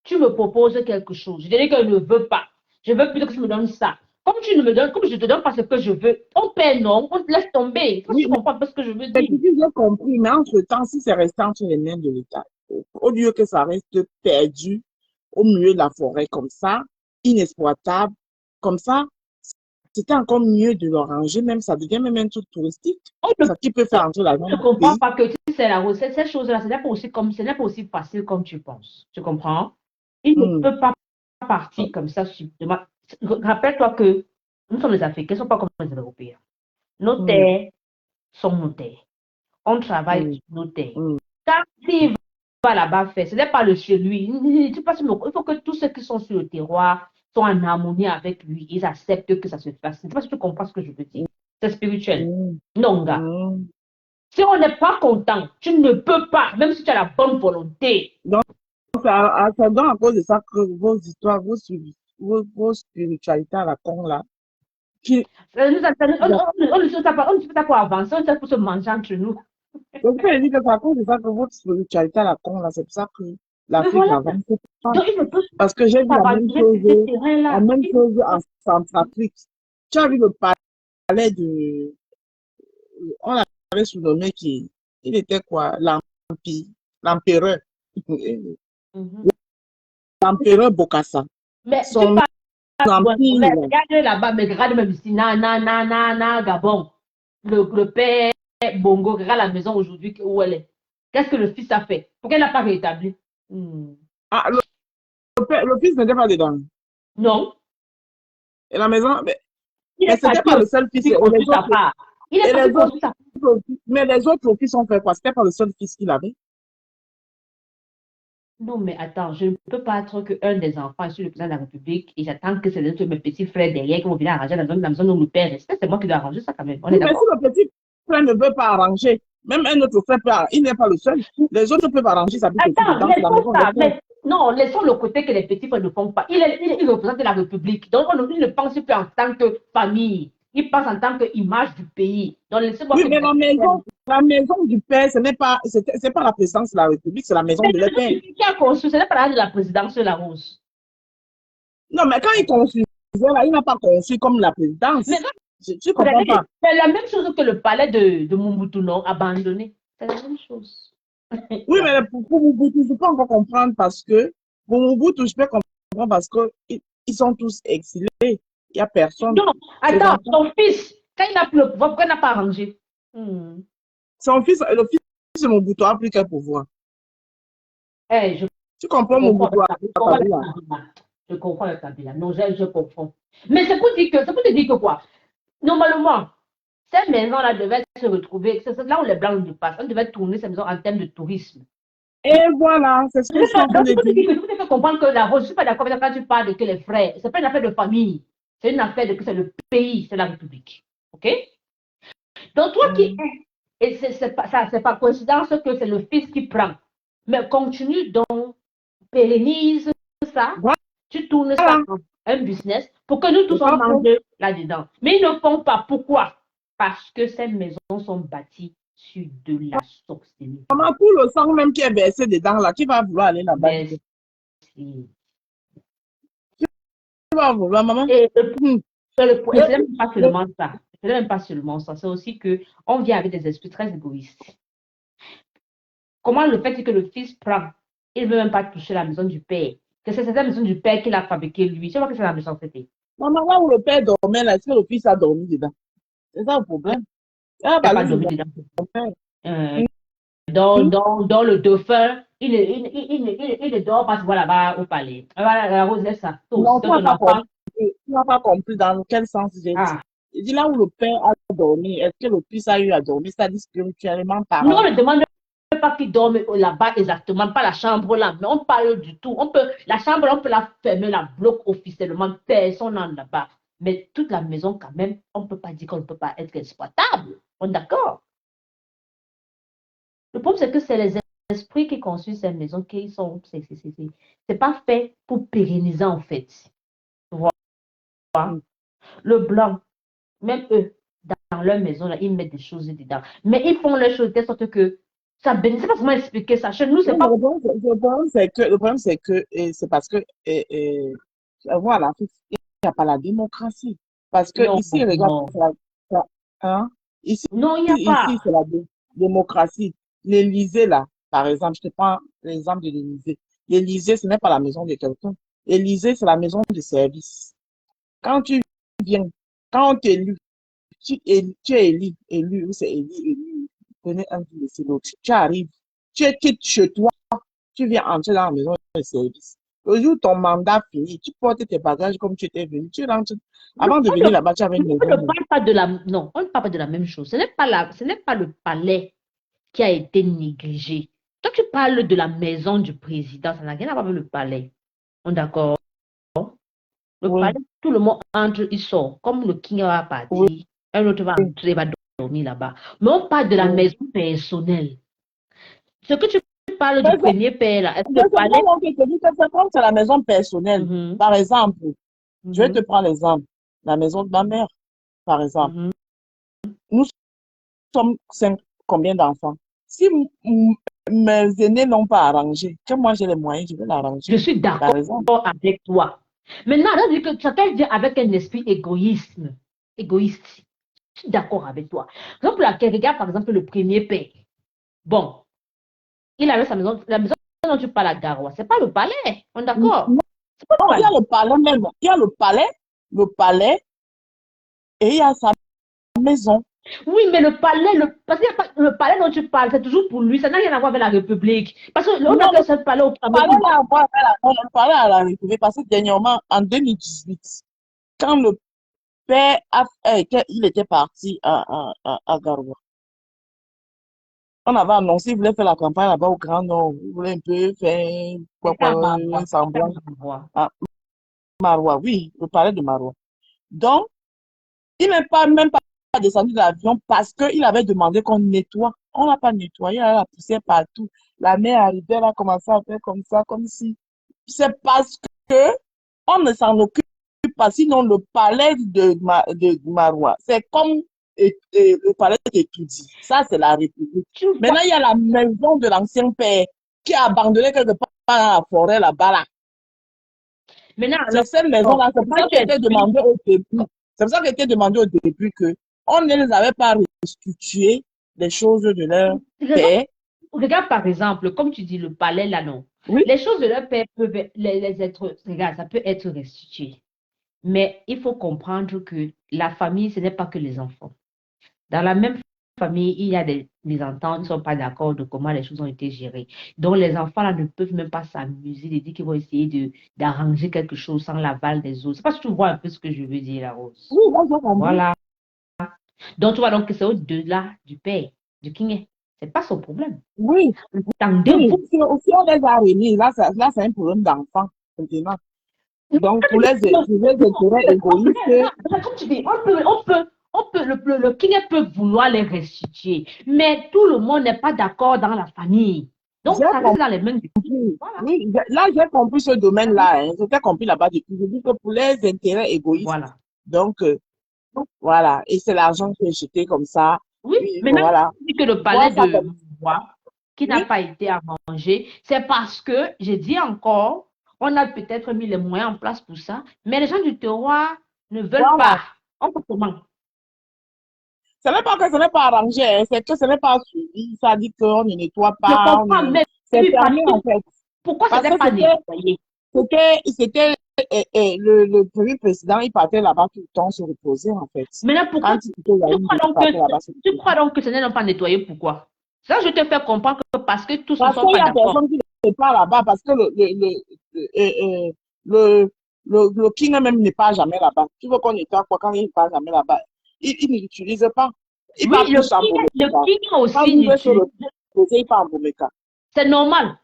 Tu me proposes quelque chose. Je dirais que je ne veux pas. Je veux plutôt que tu me donnes ça. Comme tu ne me donnes, comme je te donne pas ce que je veux, on paie non, on te laisse tomber. Oui, Tu comprends pas ce que je veux mais dire. j'ai compris, mais entre-temps, si c'est resté entre les mains de l'État, au lieu que ça reste perdu au milieu de la forêt comme ça, inexploitable, comme ça, c'était encore mieux de le ranger, même ça devient même un truc touristique. Ça qui peut faire entrer l'argent Je ne du comprends pays. pas que tu sais la recette, ces choses-là, ce n'est pas aussi facile comme tu penses. Tu comprends? Il ne peut pas partir comme ça subtilement. Rappelle-toi que nous sommes les Africains, nous ne sommes pas comme les Européens. Nos terres sont nos terres. On travaille sur nos terres. Quand il va là-bas faire, ce n'est pas le chez lui. Il faut que tous ceux qui sont sur le terroir sont en harmonie avec lui. Ils acceptent que ça se fasse. Je ne sais pas si tu comprends ce que je veux dire. C'est spirituel. Non, gars. Si on n'est pas content, tu ne peux pas, même si tu as la bonne volonté. Donc, c'est donc à cause de ça que vos histoires, vos spiritualités à la con là, qui, On ne fait pas pour avancer, on fait pour se manger entre nous. donc, je dis que c'est à cause de ça que votre spiritualité à la con là, c'est pour ça que l'Afrique voilà. n'avance pas. Donc, il ne peut Parce que j'ai vu pas la même chose en Centrafrique. Tu as vu le palais de, on l'avait surnommé qui, il était quoi, l'empereur, l'empereur Bokassa. Mais Son empire. empire, Regarde là-bas, mais regarde même ici, Gabon. Le père Bongo, regarde la maison aujourd'hui où elle est. Qu'est-ce que le fils a fait? Pourquoi il n'a pas rétabli? le fils n'était pas dedans. Non. Et la maison, mais Il est c'était pas le seul fils. Il est parti ça. Mais les autres fils ont fait quoi? C'était pas le seul fils qu'il avait. Non, mais attends, je ne peux pas être qu'un des enfants sur le président de la République et j'attends que c'est les autres mes petits frères derrière qui vont venir arranger la maison où le père reste. C'est moi qui dois arranger ça quand même. On est Mais si d'accord. le petit frère ne veut pas arranger, même un autre frère, il n'est pas le seul. Les autres peuvent arranger sa petite Attends, dans la maison. non, laissons le côté que les petits frères ne font pas. Il représente la République. Donc, il ne pense plus en tant que famille. Il pense en tant qu'image du pays. Donc, laissez-moi Oui, mais la maison du père, c'est pas la présidence de la République, c'est la maison de leur père. Qui a construit, ce n'est pas la de la présidence de la Rose. Non, mais quand il construisait, là, il n'a pas construit comme la présidence. Tu comprends pas. C'est la même chose que le palais de Mobutu, non, abandonné. C'est la même chose. Oui, mais pour Mobutu, je peux encore comprendre parce que, pour Mobutu, je peux comprendre parce qu'ils sont tous exilés. Il n'y a personne. Non, attends, son fils, quand il n'a plus le pouvoir, pourquoi il n'a pas arrangé? Son fils, le fils de Mobutu a plus qu'un pouvoir. Tu comprends Mobutu? Je comprends le Kabila. Non, je comprends. Mais c'est pour te dire que quoi? Normalement, Ces maisons-là devaient se retrouver, c'est là où les Blancs nous passent. On devait tourner ces maisons en termes de tourisme. Et voilà, c'est ce que je suis en train Donc, de dire. il faut te comprendre que la Rose, je ne suis pas d'accord quand tu parles de que les frères, ce n'est pas une affaire de famille, c'est une affaire de que c'est le pays, c'est la République. OK? Donc, toi qui et c'est pas coïncidence que c'est le fils qui prend. Mais continue donc, pérennise ça, Voilà, tu tournes ça en un business pour que nous tous c'est on pas mange faux. là-dedans. Mais ils ne font pas. Pourquoi? Parce que ces maisons sont bâties sur de la sorcellerie. Maman, tout le sang même qui est versé dedans, là, qui va vouloir aller là-bas? Merci. Qui va vouloir, maman? Et Hum. ce n'est même pas seulement ça. Ce n'est même pas seulement ça. C'est aussi qu'on vient avec des esprits très égoïstes. Comment le fait que le fils prend, il ne veut même pas toucher la maison du père. Que c'est la maison du père qu'il a fabriquée lui. Tu vois que c'est la méchanceté. Maman, là où le père dormait, là, est-ce que le fils a dormi dedans? C'est ça le problème. Ah, Il n'a bah, pas là, c'est dormi mon dedans. père. Hum. Dans le dauphin, il ne dort pas, tu vois là-bas au palais. La Rose laisse ça. Non, Donc, ton enfant, tu n'as pas compris dans quel sens j'ai dit. ah. Il dit là où le père a dormi, est-ce que le fils a eu à dormir, c'est-à-dire spirituellement Nous, on parlant? ne demande pas qu'il dorme là-bas exactement, pas la chambre là, mais on parle du tout. La chambre, on peut la fermer, la bloque officiellement, personne n'en là-bas. Mais toute la maison, quand même, on ne peut pas dire qu'on ne peut pas être exploitable. On est d'accord? Le problème, c'est que c'est les esprits qui construisent ces maisons qui sont. C'est pas fait pour pérenniser, en fait. Tu vois? Hum. Le blanc, même eux, dans leur maison, là, ils mettent des choses dedans. Mais ils font les choses de telle sorte que ça bénéficie. Je ne sais pas comment expliquer ça. Chez nous, c'est Non, mais pas. le problème, c'est que, c'est parce que, voilà, il n'y a pas la démocratie. Parce que Non, ici, regarde, non. hein, ici, Non, il n'y a ici, pas. c'est la démocratie. L'Élysée, là, par exemple, je te prends l'exemple de l'Élysée. L'Élysée, ce n'est pas la maison de quelqu'un. L'Élysée, c'est la maison de service. Quand tu viens, quand on t'élu, tu es élu, ou c'est élu, prenez un qui c'est l'autre. Tu arrives, tu quittes chez toi, tu viens entrer dans la maison de service. Le jour où ton mandat finit, tu portes tes bagages comme tu étais venu, tu rentres. Non, Avant de venir là-bas, tu avais une on maison. ne parle pas de la. Non, on ne parle pas de la même chose. Ce n'est pas le palais qui a été négligé. Toi, tu parles de la maison du président. Ça n'a rien à voir avec le palais. On est d'accord? Le Oui, palais, tout le monde entre, il sort. Comme le king va oui, partir, un autre va entrer, va dormir là-bas. Mais on parle de la oui. maison personnelle. Ce que tu parles Mais du premier père, là, est-ce que c'est le palais. moi donc je te dis que c'est comme c'est la maison personnelle. Mhm, Par exemple, je vais te mhm, prendre l'exemple. La maison de ma mère, par exemple. mhm. Nous sommes combien d'enfants? Si mes aînés n'ont pas arrangé, que moi j'ai les moyens, je vais l'arranger. Je suis Par d'accord exemple. avec toi. Maintenant, on dit que chacun vient avec un esprit égoïste. Je suis d'accord avec toi. Par exemple, regarde par exemple le premier père. Bon, il avait sa maison, la maison dont tu parles à Garoua, c'est pas le palais. On est d'accord? Non, C'est pas le il y palais. a le palais même. Il y a le palais, et il y a sa maison. Oui, mais parce que le palais dont tu parles, c'est toujours pour lui. Ça n'a rien à voir avec la République. Parce qu'on Non, a qu'un seul palais au palais Cameroun. là, voilà, on parlait à la République parce que dernièrement, en 2018, quand le père il était parti à Garoua, on avait annoncé, il voulait faire la campagne là-bas au Grand Nord. Il voulait un peu faire C'était à un Marois. C'était à semblant Marois. à Maroua. Oui, le palais de Maroua. Donc, il n'est pas même pas descendu de l'avion parce qu'il avait demandé qu'on nettoie. On n'a pas nettoyé, il y a la poussière partout. La mère arrivait, elle a commencé à faire comme ça, comme si. C'est parce que on ne s'en occupe pas. Sinon, le palais de Marois, c'est comme le palais de Toudi. Ça, c'est la République. Tu vois, Maintenant, il y a la maison de l'ancien père qui a abandonné quelque part dans la forêt là-bas. Là. maintenant, C'est cette alors, maison-là. C'est pour quand ça tu que était expliques, demandé au début. C'est pour ça qu'il était demandé au début que on ne les avait pas restitué les choses de leur regarde, père. regarde par exemple, comme tu dis, le palais là, non. Oui, Les choses de leur père peuvent les être, regarde, ça peut être restitué. Mais il faut comprendre que la famille, ce n'est pas que les enfants. Dans la même famille, il y a des mésententes, ils ne sont pas d'accord de comment les choses ont été gérées. Donc, les enfants là ne peuvent même pas s'amuser de dire qu'ils vont essayer d'arranger quelque chose sans l'aval des autres. C'est parce que tu vois un peu ce que je veux dire, la Rose. oui, moi j'ai compris. Voilà. Donc, tu vois donc que c'est au-delà du père, du king. C'est pas son problème. Oui, Entendez-vous? si on les a réunis, là c'est un problème d'enfant, maintenant. Donc, pour les intérêts égoïstes, Comme tu dis, le king peut vouloir les restituer, mais tout le monde n'est pas d'accord dans la famille. Donc, j'ai ça reste dans les mains du king. compris. Voilà. Oui, là, j'ai compris ce domaine-là. Hein. J'ai compris là-bas depuis. Je dis que pour les intérêts égoïstes, Voilà. donc, voilà. Et c'est l'argent qui est jeté comme ça. Oui, Puis, mais même voilà. si que le Voir palais ça de comme. roi, qui n'a Oui, pas été arrangé, c'est parce que, j'ai dit encore, on a peut-être mis les moyens en place pour ça, mais les gens du terroir ne veulent voilà. pas. On peut comment? Ce n'est pas que ce n'est pas arrangé, hein, c'est que ce n'est pas suivi. Ça dit qu'on ne nettoie Je pas, comprends, mais c'est oui, parce fermé que en fait. pourquoi ce Parce n'est que pas nettoyé? c'était le premier président, il partait là-bas tout le temps se reposer en fait. Maintenant, pourquoi Quand il quittait Yaoundé, il partait là-bas se tu reposer. crois donc que ce n'est pas nettoyé? Pourquoi? Ça, je te fais comprendre que parce que tous ne Parce sont qu'il y pas a d'accord. personne qui ne part là-bas, parce que le, le king même ne part jamais là-bas. Tu veux qu'on nettoie quoi quand il ne part jamais là-bas? Il ne l'utilise pas. Il Oui, part plus en Bomeka. le king Quand aussi il veut se l'utilise. reposer, il part en Bomeka. C'est normal.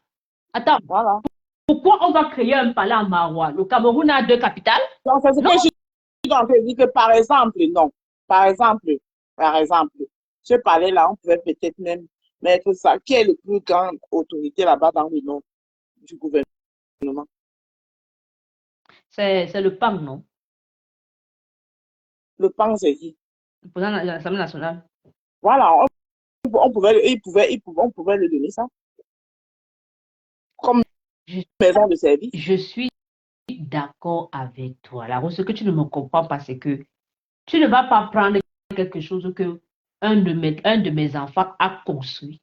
Attends, Voilà. pourquoi on va créer un palais à Marois? Le Cameroun a deux capitales? Donc, c'est ce Non, que je suis en train de dire que, par exemple, non. Par exemple, par exemple, ce palais-là, on pouvait peut-être même mettre ça. Qui est le plus grand autorité là-bas dans le nom du gouvernement? c'est le PAM, non? Le PAN, c'est qui? Le président de l'Assemblée nationale. Voilà, on pouvait, on pouvait lui donner ça comme Je, maison de service. je suis d'accord avec toi. La ce que tu ne me comprends pas, c'est que tu ne vas pas prendre quelque chose que un de mes enfants a construit.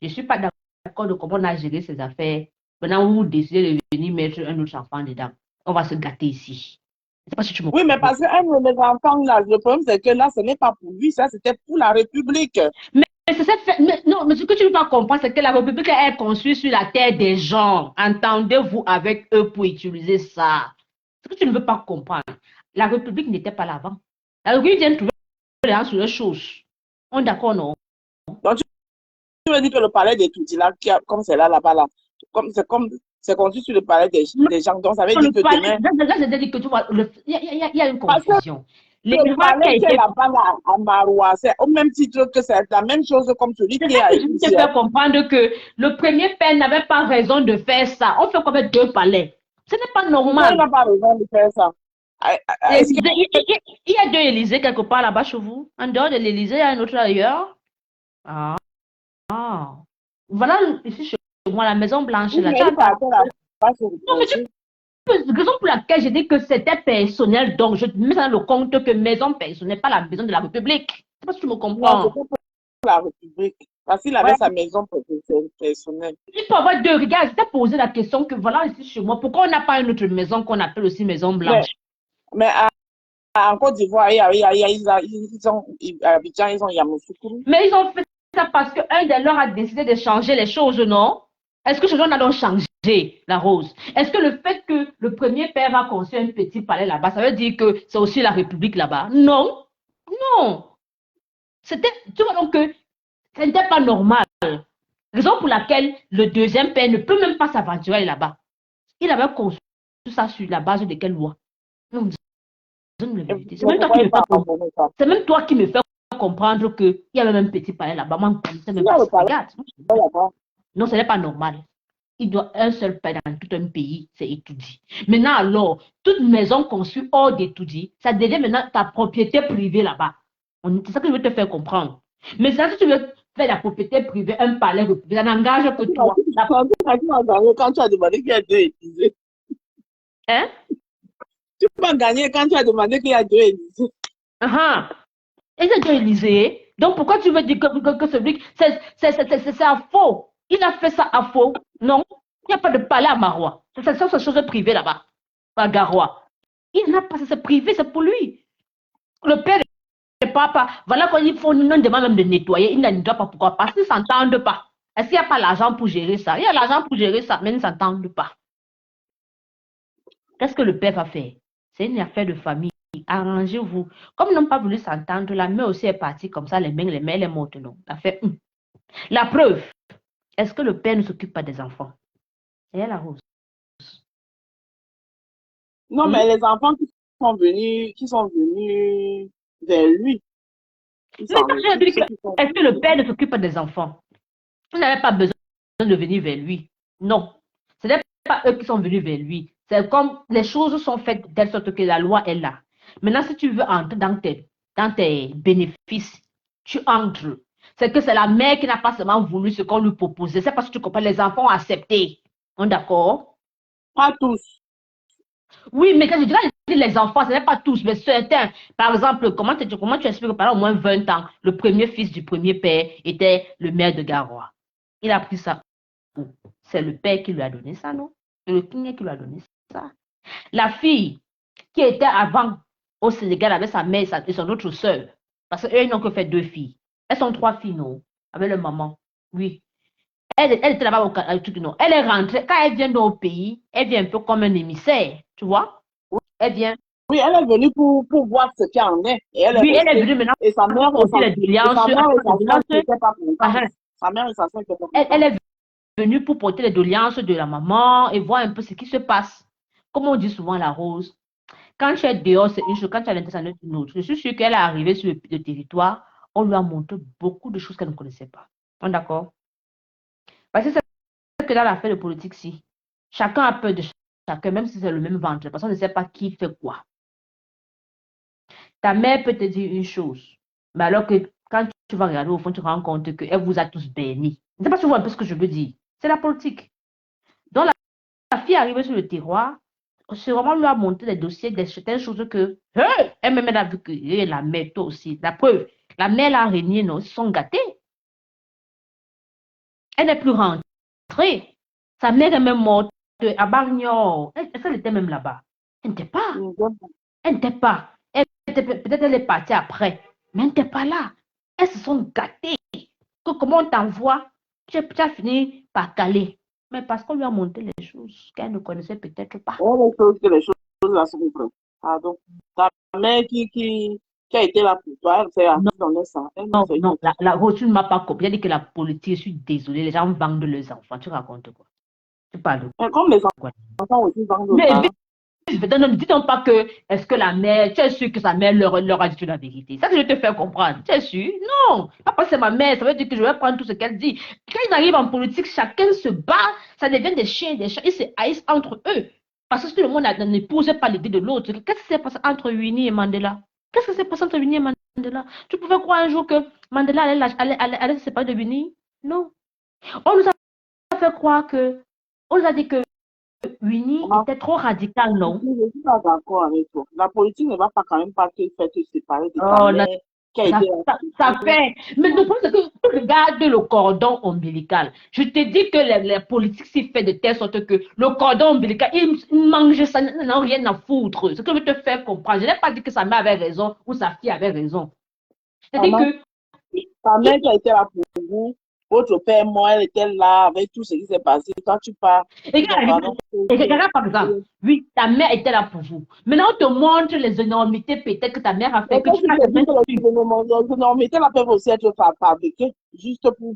Je ne suis pas d'accord de comment on a géré ces affaires. Maintenant, vous décidez de venir mettre un autre enfant dedans. On va se gâter ici. Je ne sais pas si tu me Oui, mais comprends. parce qu'un de mes enfants, là, le problème, c'est que là, ce n'est pas pour lui, ça, c'était pour la République. Mais, non, mais ce que tu ne veux pas comprendre, c'est que la République est construite sur la terre des gens. Entendez-vous avec eux pour utiliser ça. Ce que tu ne veux pas comprendre. La République n'était pas là avant. La République vient de trouver les gens sur les choses. On est d'accord, non? Donc, tu veux dire que le palais des Tutsis, là, comme c'est là-bas, là, c'est construit sur le palais Non, des gens. Donc, ça veut dire le que palais, demain, là, je dis que tu vois, il y a une parce que confusion. Les le lois qui a palais qui est été. là-bas, là, à Maroua, c'est au même titre que c'est la même chose comme celui C'est qui est ça à que je veux te ici. faire comprendre que le premier père n'avait pas raison de faire ça. On fait comme deux palais. Ce n'est pas Pourquoi il normal. n'a pas raison de faire ça? Est-ce que Il y a deux Élysées quelque part là-bas chez vous. En dehors de l'Élysée, il y a un autre ailleurs. Ah, ah. Voilà, ici chez moi, la Maison Blanche, là. Tu il entends? partait là-bas se Non, mais reposer? raison pour laquelle j'ai dit que c'était personnel. Donc, je mets ça dans le compte que maison personnelle, pas la maison de la République. Je sais pas si tu me Non, comprends. c'était pour la République. Parce qu'il avait Ouais. sa maison personnelle. Il faut avoir deux regards. Je t'ai posé la question que voilà, ici chez moi, pourquoi on n'a pas une autre maison qu'on appelle aussi Maison Mais, Blanche? mais en Côte d'Ivoire, à Abidjan, ils ont Yamoussoukro. Mais ils ont fait ça parce qu'un de leurs a décidé de changer les choses, non? Est-ce que ce gens a donc changé, la rose? Est-ce que le fait que le premier père va construire un petit palais là-bas, ça veut dire que c'est aussi la République là-bas? Non, non. C'était, tu vois donc que ce n'était pas normal. Raison pour laquelle le deuxième père ne peut même pas s'aventurer là-bas. Il avait construit ça sur la base de quelle loi? Non, disons la Et vérité. pourquoi il part abandonner ça? C'est même toi qui me fais comprendre qu'il y a même un petit palais là-bas. Moi, je ne sais Il même y a pas le ça. palais Regarde. là-bas. Non, ce n'est pas normal. Il doit un seul père dans tout un pays, c'est étudié. Maintenant, alors, toute maison construite hors d'étudier, ça devient maintenant ta propriété privée là-bas. C'est ça que je veux te faire comprendre. Mais ça, si tu veux faire la propriété privée, un palais, ça n'engage que toi. Quand tu as demandé qu'il y a deux Élysées. Hein? Tu vas gagner quand tu as demandé qu'il y a deux Élysées. Uh-huh. Et c'est Élysée. Donc pourquoi tu veux dire que celui. C'est à faux. Il a fait ça à faux. Non. Il n'y a pas de palais à Marois. C'est une chose privée là-bas. À Garoua. Il n'a pas, c'est privé, c'est pour lui. Le père et le papa, voilà quand il faut non demande même de nettoyer. Il ne nettoie pas. Pourquoi? Parce qu'ils ne s'entendent pas. Est-ce qu'il n'y a pas l'argent pour gérer ça? Il y a l'argent pour gérer ça, mais ils ne s'entendent pas. Qu'est-ce que le père va faire? C'est une affaire de famille. arrangez-vous. Comme ils n'ont pas voulu s'entendre, la mère aussi est partie comme ça, les mains, elle est morte, non. Elle a fait, La preuve, est-ce que le père ne s'occupe pas des enfants? Et elle arrose. Non, mais les enfants qui sont venus vers lui, ils Mais sont, ça, je dis que, ceux qui sont est-ce que le venus. père ne s'occupe pas des enfants? Il n'avait pas besoin de venir vers lui. Non. Ce n'est pas eux qui sont venus vers lui. C'est comme les choses sont faites de telle sorte que la loi est là. Maintenant, si tu veux entrer dans tes bénéfices, tu entres. C'est que c'est la mère qui n'a pas seulement voulu ce qu'on lui proposait. C'est parce que tu comprends, les enfants ont accepté. On est d'accord? Pas tous. Oui, mais quand je dis les enfants, ce n'est pas tous, mais certains. Par exemple, comment tu expliques que pendant au moins 20 ans, le premier fils du premier père était le maire de Garoua? Il a pris ça. C'est le père qui lui a donné ça, non? C'est le King qui lui a donné ça. La fille qui était avant au Sénégal avec sa mère et son autre soeur, parce qu'eux, ils n'ont que fait 2 filles. Elles sont 3 filles, non? Avec leur maman. Oui. Elle était là-bas au truc, non. Elle est rentrée. Quand elle vient dans le pays, elle vient un peu comme un émissaire, tu vois? Elle vient. Oui, elle est venue pour voir ce qu'il y en est. Et elle est Oui, elle est restée. venue maintenant Et sa mère pour porter les et doléances. sa mère et sa soeur Uh-huh. n'étaient pas contentes. Sa mère et sa soeur n'étaient pas Elle contentes. est venue pour porter les doléances de la maman et voir un peu ce qui se passe. Comme on dit souvent, la rose. Quand tu es dehors, c'est une chose. Quand tu es à l'intérieur, c'est une autre. Je suis sûre qu'elle est arrivée sur le territoire. On lui a montré beaucoup de choses qu'elle ne connaissait pas. On est d'accord? Parce que c'est que dans l'affaire de politique, si chacun a peur de chacun, même si c'est le même ventre, parce qu'on ne sait pas qui fait quoi. Ta mère peut te dire une chose, mais alors que quand tu vas regarder au fond, tu te rends compte qu'elle vous a tous bénis. Je ne sais pas si vous voyez un peu ce que je veux dire. C'est la politique. Donc, la fille est arrivée sur le terroir, c'est vraiment lui a montré des dossiers, certaines choses que, elle-même, elle a vu que la mère, toi aussi. La preuve, la mère, la araignée, non, ils sont gâtés. Elle n'est plus rentrée. Sa mère est même morte à Barnior. Elle était même là-bas. Elle n'était pas. Elle n'était pas. Peut-être elle est partie après, mais elle n'était pas là. Elles se sont gâtées. Que comment on t'envoie, tu as fini par caler. Mais parce qu'on lui a montré les choses qu'elle ne connaissait peut-être pas. Elle est chose que les choses là sont vraies. Pardon. Ta mère qui a été là pour toi, elle s'est Non, assise dans le sang. Elle non, c'est une non. autre La histoire. Roture ne m'a pas copié. Elle dit que la politique, je suis désolée, les gens vendent leurs enfants. Tu racontes quoi? Tu parles de Et comme les quoi? enfants aussi vendent aux Mais parents. ne dis-donc pas que est-ce que la mère, tu es sûr que sa mère leur a dit la vérité. Ça que je te fais comprendre. Tu es sûr? Non. Pas parce que c'est ma mère, ça veut dire que je vais prendre tout ce qu'elle dit. Quand ils arrivent en politique, chacun se bat, ça devient des chiens, des chats, ils se haïssent entre eux. Parce que tout le monde n'épouse pas l'idée de l'autre. Qu'est-ce qui s'est passé entre Winnie et Mandela? Qu'est-ce qui s'est passé entre Winnie et Mandela? Tu pouvais croire un jour que Mandela allait se séparer de Winnie? Non. On nous a fait croire que, on nous a dit que Winnie Ah, était trop radicale, non? je ne suis pas d'accord avec toi. La politique ne va pas quand même pas te faire te séparer de ta Oh, mère qui a été là ça pour toi. fait. Mais le problème, c'est que tu regardes le cordon ombilical. Je te dis que les politiques s'y fait de telle sorte que le cordon ombilical, ils mangent ça, ils n'ont rien à foutre. Ce que je veux te faire comprendre. Je n'ai pas dit que sa mère avait raison ou sa fille avait raison. Je te dis que. Ta mère qui a été là pour vous, votre père, moi, elle était là avec tout ce qui s'est passé. Quand tu pars, tu dis, Regarde, pardon. regarde, par exemple, oui, ta mère était là pour vous. Maintenant, on te montre les énormités peut-être que ta mère a Mais fait, que quand tu tu n'as te dis jamais que su. les énormités là peuvent aussi être fabriquées, juste pour.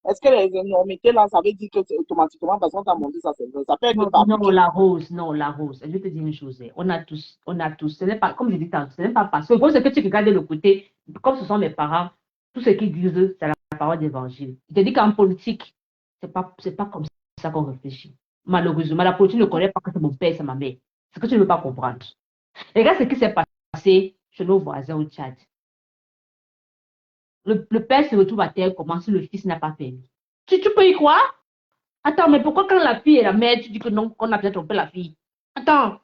Est-ce que les énormités là, ça veut dire que c'est automatiquement parce qu'on t'a montré ça, c'est vrai. Ça peut être Non, non, fabriqué. la rose, non, la rose. Je vais te dire une chose. On a tous. Ce n'est pas, comme je dis tantôt, ce n'est pas parce que, c'est que tu regardes le côté, comme ce sont mes parents, tout ce qu'ils disent, c'est la parole d'évangile. Je te dis qu'en politique, c'est pas comme ça qu'on réfléchit. Malheureusement, la politique ne connaît pas que c'est mon père, c'est ma mère. C'est ce que tu ne veux pas comprendre. Regarde ce qui s'est passé chez nos voisins au Tchad. Le père se retrouve à terre, comment si le fils n'a pas permis. Tu peux y croire? Attends, mais pourquoi quand la fille est la mère, tu dis que non, qu'on a peut-être trompé la fille? Attends,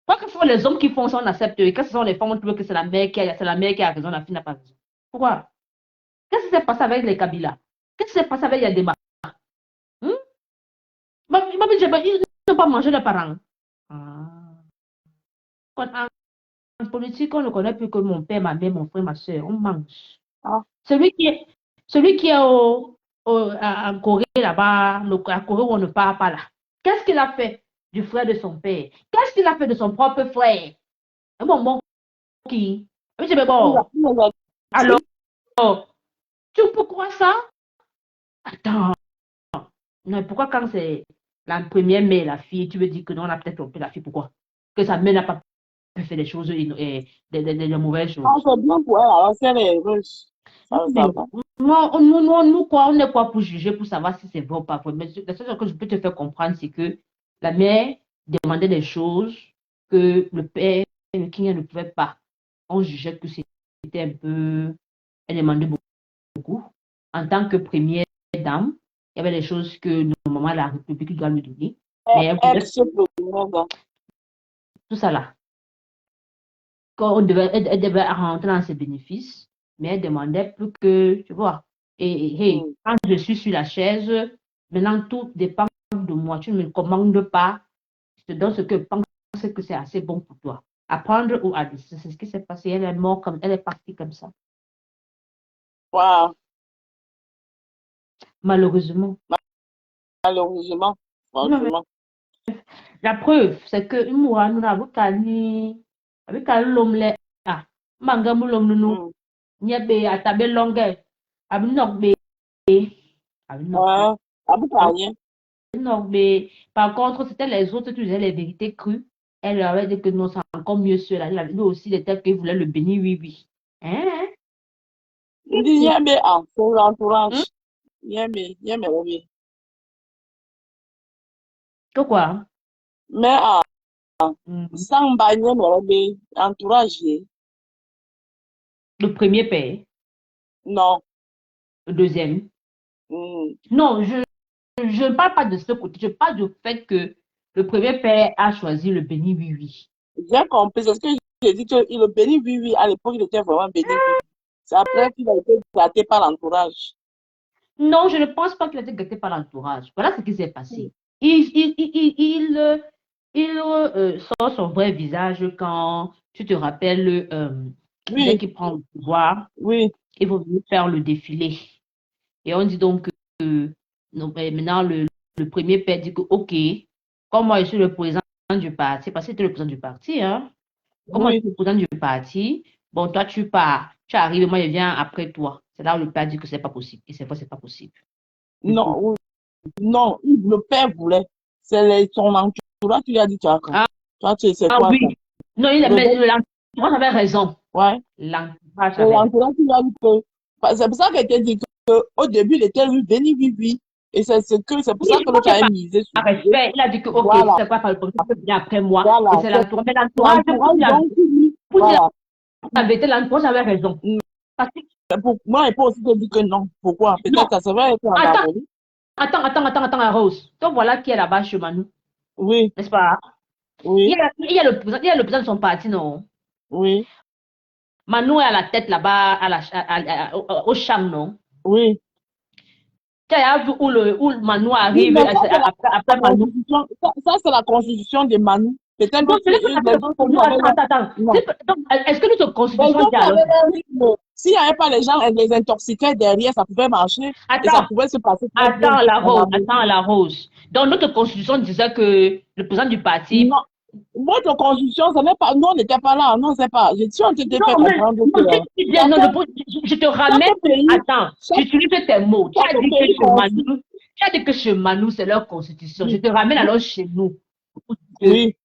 pourquoi que ce sont les hommes qui font ça, on accepte, et quand ce sont les femmes, on trouve que c'est la mère qui a raison, la fille n'a pas raison. Pourquoi? Qu'est-ce qui s'est passé avec les Kabila? Qu'est-ce qui s'est passé avec Yadema? Hmm? Ils n'ont pas mangé les parents. Ah. En politique, on ne connaît plus que mon père, ma mère, mon frère, ma soeur. On mange. Ah, Celui qui est en Corée là-bas, à Corée où on ne parle pas là. Qu'est-ce qu'il a fait du frère de son père? Qu'est-ce qu'il a fait de son propre frère? Un bonbon qui? Oui, c'est Il bon. a- il a- Alors, tu peux croire ça? Attends. Non, pourquoi quand c'est la première mère, la fille, tu veux dire que non, on a peut-être trompé la fille, pourquoi? Que sa mère n'a pas pu faire des choses, des mauvaises Ah, choses. c'est bien pour elle, alors si elle est heureuse, ça Mais va. nous, quoi, on n'est quoi pour juger, pour savoir si c'est vrai ou pas vrai. Mais la seule chose que je peux te faire comprendre, c'est que la mère demandait des choses que le père et le king ne pouvaient pas. On jugeait que c'était un peu. Elle demandait beaucoup. En tant que première dame, il y avait des choses que normalement la République doit lui donner. Mais elle pouvait Ex-première, tout ça là. Quand elle devait rentrer dans ses bénéfices, mais elle demandait plus que, tu vois. Et hey, hmm. quand je suis sur la chaise, maintenant tout dépend de moi. Tu ne me commandes pas. Je te donne ce que je pense que c'est assez bon pour toi. Apprendre ou à laisser. C'est ce qui s'est passé. Elle est morte comme elle est partie comme ça. Wow, Malheureusement. malheureusement, Non, mais franchement. la preuve, c'est que moi, nous n'avons qu'à ni avec qu'à l'homme là. Ah, mangamu l'homme nous. Hmm. Nyebe à ta belle longueur. Abinok be. Abinok be. Ouais, ça ne peut rien. Non, mais par contre, c'était les autres qui disaient les vérités crues. Elle leur avait dit que non, c'est encore mieux cela. Elle avait dit aussi des tels qu'ils voulaient le bénir, oui, oui. Hein? Il dit, Yémé, ah, c'est Hein? l'entourage. Yémé, Yémé, oui. Que quoi? Mais, ah, Mhm. sans bagner, mais entourage, Le premier père, non. le deuxième. Hmm. Non, je ne parle pas de ce côté. Je parle du fait que le premier père a choisi le béni, oui, oui. J'ai compris, c'est ce que j'ai dit, que le béni, oui, oui, à l'époque, il était vraiment béni, oui. C'est après qu'il a été gâté par l'entourage. Non, je ne pense pas qu'il a été gâté par l'entourage. Voilà ce qui s'est Hmm. passé. Il sort son vrai visage quand tu te rappelles, dès Oui, qu'il prend le pouvoir, oui, il va venir faire le défilé. Et on dit donc que non, ben, maintenant le premier père dit que, OK, comme moi je suis le président du parti, parce que c'était le président du parti, hein, comme moi je oui. suis le président du parti, bon, toi tu pars, tu arrives, moi je viens après toi. C'est là où le père dit que c'est pas possible. Et c'est vrai, c'est pas possible. Du Non, tout. oui, non, le père voulait. C'est son entourage qui lui a dit, tu as quand? Ah, Toi, tu sais ah quoi, oui. ça? Non, mais Réveille, l'entourage avait raison. ouais. L'entourage C'est avait raison. l'entourage qui lui a dit que, c'est pour ça qu'il était dit que, au début, il était lui, béni, oui, oui. Et c'est pour Oui, ça je que pense l'autre que a misé sur par lui. respect, il a dit que, OK, si Voilà, c'est quoi par le premier, tu peux venir après moi. voilà. Et c'est C'est l'entourage. Mais l'entourage, l'entourage, donc, lui, pour dire voilà. la vérité, l'entourage avait raison. Mm. Parce que, Pour moi, il peut aussi te dire que non. Pourquoi? Peut-être non, ça serait été en attends, harmonie. attends, Rose. Donc voilà qui est là-bas chez Manu, Oui, n'est-ce pas? oui, Il y a le président de son parti, non? oui, Manu est à la tête là-bas, au champ, non? oui. Tu as vu où le Manu Oui, arrive mais ça, c'est la après Manu? constitution. Ça, c'est la constitution de Manu. Peut-être Non, ce n'est pas les la autres pays non, avaient leur... attends. Non. Donc, est-ce que notre Les constitution dit autres alors? avaient leur rythme. S'il n'y avait pas les gens, les intoxiquaient derrière, ça pouvait marcher et ça Attends, pouvait se passer très bien en harmonie. Attends, la rose. Donc, notre constitution disait que le président du parti. Non. Votre constitution, ce n'est pas... Nous, on n'était pas là. Non, c'est pas... Je suis en train de te faire Non, mais comprendre que non, qu'est-ce que tu dis? Non, chacun, je te ramène. chaque pays, Attends, chaque, j'utilise tes mots. chaque pays constitue. Tu as dit que chez Manu, c'est leur constitution. Je te ramène alors chez nous. Euh, Oui.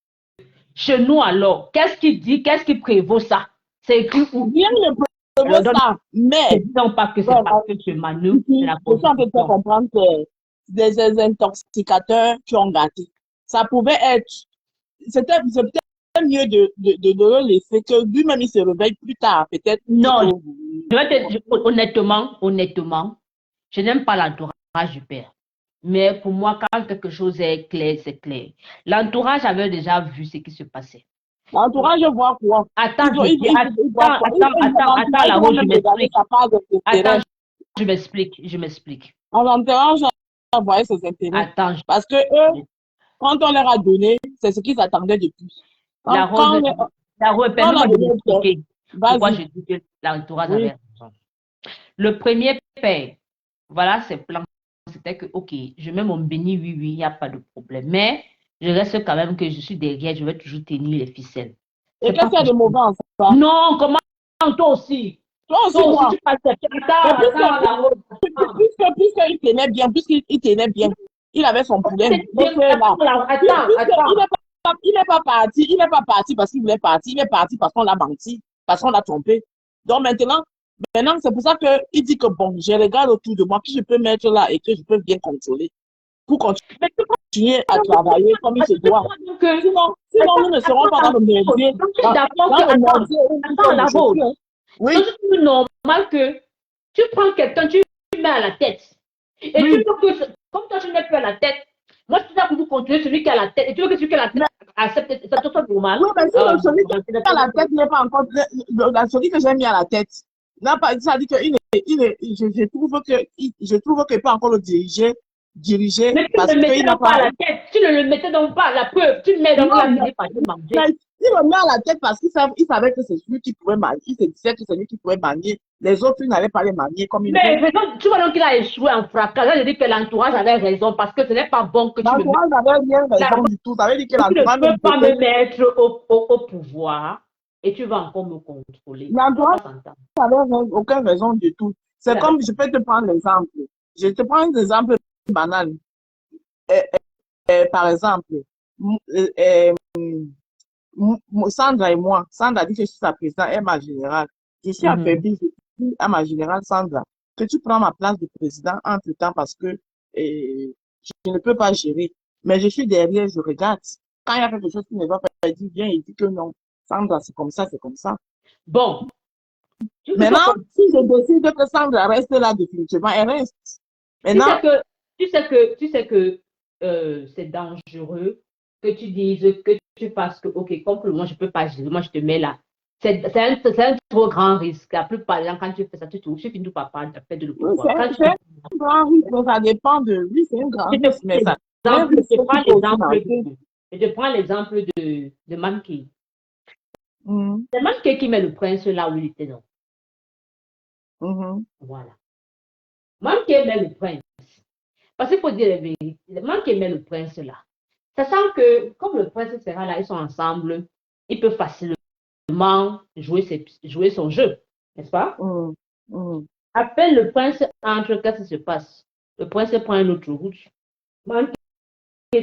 Chez nous, alors, qu'est-ce qui dit, qu'est-ce qui prévaut ça? C'est écrit où? Rien ne Alors, prévaut donc, ça. ne Mais, disons pas que c'est parce voilà, que chez Manu, c'est la je suis en train de te faire constitution. comprendre que des intoxicateurs qui ont gâté. Ça pouvait être, c'est peut-être mieux de le laisser que lui-même il se réveille plus tard, peut-être dit que Non, honnêtement, je n'aime pas l'entourage du père. Mais pour moi, quand quelque chose est clair, c'est clair. L'entourage avait déjà vu ce qui se passait. l'entourage voit quoi? Attends, Ils voient quoi? attends, L'entourage la va rose, je même regarder m'explique. sa part Attends, d'intérêt. je m'explique. L'entourage va voir ses intérêts. Attends, Parce que eux, quand on leur a donné, c'est ce qu'ils attendaient de plus. la rose, Quand on permets-moi a de donné, m'expliquer pourquoi vas-y. je dis que l'entourage Oui. avait raison. Le premier père, voilà ses plans. C'était que, OK, je mets mon béni, oui, oui, il n'y a pas de problème. Mais je reste quand même que je suis derrière, je vais toujours tenir les ficelles. Et C'est qu'est-ce pas qu'il y a de possible. mauvais en ça? Non, comment toi aussi? Toi aussi, Toi aussi, quoi. tu passes. Mais Attends, la route. Attends. puisqu'il tenait bien, puisqu'il tenait bien, il avait son poulet là. Attends. Il n'est pas parti parce qu'il voulait partir, il est parti parce qu'on l'a menti, parce qu'on l'a trompé. Donc maintenant, c'est pour ça qu'il dit que bon, je regarde autour de moi, que je peux mettre là et que je peux bien contrôler pour Mais tu continuer à travailler comme il se doit. comprends que. Sinon, nous ne serons pas dans le merdier, Donc, tu es d'accord que. dans le merdier où nous Attends, sommes la route. aujourd'hui. Hein. Oui, Donc, c'est normal que tu prends quelqu'un, tu mets à la tête. Et tu oui. veux que, comme toi, tu n'es plus à la tête, moi, je suis là pour vous contrôler celui qui est à la tête. Et tu veux que celui qui est à la tête accepte, c'est tout normal. Oui, mais si celui qui est à la tête n'est pas encore, celui que j'ai mis à la tête, n'a pas, ça dit que je trouve qu'il peut encore le diriger Mais tu parce ne le mettais qu'il n'a donc pas pas. à la tête. Tu ne le mettais donc pas à la preuve. Tu le mets donc Non, là, il pas de manger. mais il le met à la tête parce il savait que c'est celui qui pouvait manier. Il se disait que c'est lui qui pouvait manier. Les autres, ils n'allaient pas les manier comme il Mais veut. tu vois donc qu'il a échoué en fracas. Là, je dis que l'entourage avait raison parce que ce n'est pas bon que tu me mettes. L'entourage n'avait rien raison du tout. Ça veut dire que Tu ne l'entourage peux pas était. me mettre au pouvoir et tu vas encore me contrôler. L'entourage n'avait aucune raison du tout. C'est comme, je peux te prendre l'exemple. Je te prends un exemple banal. Par exemple, Sandra et moi, Sandra dit que je suis sa présidente, elle est ma générale. Je suis affaiblie, je dis à ma générale Sandra que tu prends ma place de président entre-temps parce que je ne peux pas gérer. Mais je suis derrière, je regarde. Quand il y a quelque chose qui ne va pas, elle dit bien, il dit que non. Sandra, c'est comme ça, c'est comme ça. Bon. Maintenant, si je décide que Sandra reste là définitivement, elle reste. Maintenant, tu sais que c'est dangereux que tu dises, que tu fasses que, ok, comme pour moi, je ne peux pas gérer, moi, je te mets là. C'est un trop grand risque. La plupart des gens, quand tu fais ça, tu finis tout par fait de le pouvoir. c'est un grand risque, mais ça dépend de lui, c'est un grand risque, mais ça. Je prends l'exemple de Mankey. C'est Mankey qui met le prince là où il était, non? Voilà. Mankey met le prince. Parce qu'il faut dire la vérité. Mankey met le prince là. Sachant que, comme le prince sera là, ils sont ensemble, il peut facilement jouer son jeu, n'est-ce pas? Après, le prince entre, qu'est-ce qui se passe? Le prince prend une autre route. Mankey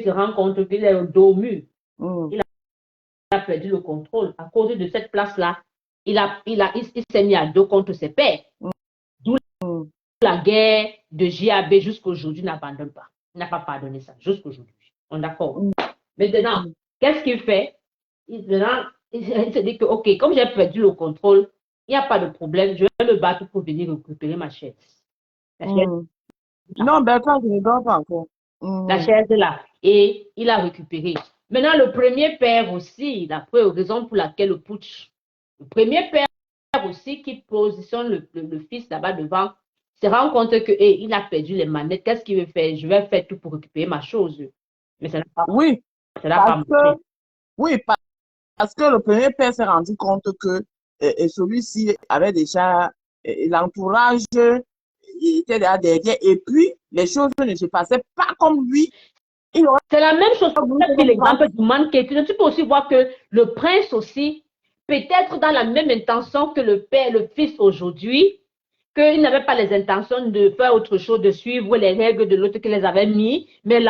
se rend compte qu'il est au dos mur. Il a perdu le contrôle. À cause de cette place-là, il s'est mis à dos contre ses pères. D'où la guerre de JAB jusqu'aujourd'hui n'abandonne pas. Il n'a pas pardonné ça jusqu'aujourd'hui. On est d'accord. Maintenant, qu'est-ce qu'il fait? Il se dit que, ok, comme j'ai perdu le contrôle, il n'y a pas de problème, je vais me battre pour venir récupérer ma chaise. La chaise. Non, Bertrand, je ne dors pas encore. La chaise est là. Et il a récupéré. Maintenant, le premier père aussi, la raison pour laquelle le putsch, le premier père aussi qui positionne le fils là-bas devant, se rend compte que il a perdu les manettes. Qu'est-ce qu'il veut faire? Je vais faire tout pour récupérer ma chose. Mais ça n'a pas Oui, parce que le premier père s'est rendu compte que celui-ci avait déjà l'entourage, il était derrière, et puis les choses ne se passaient pas comme lui. C'est la même chose que l'exemple du Mankey. Tu peux aussi voir que le prince aussi, peut-être dans la même intention que le père, le fils aujourd'hui, qu'il n'avait pas les intentions de faire autre chose, de suivre les règles de l'autre qui les avait mis, mais tu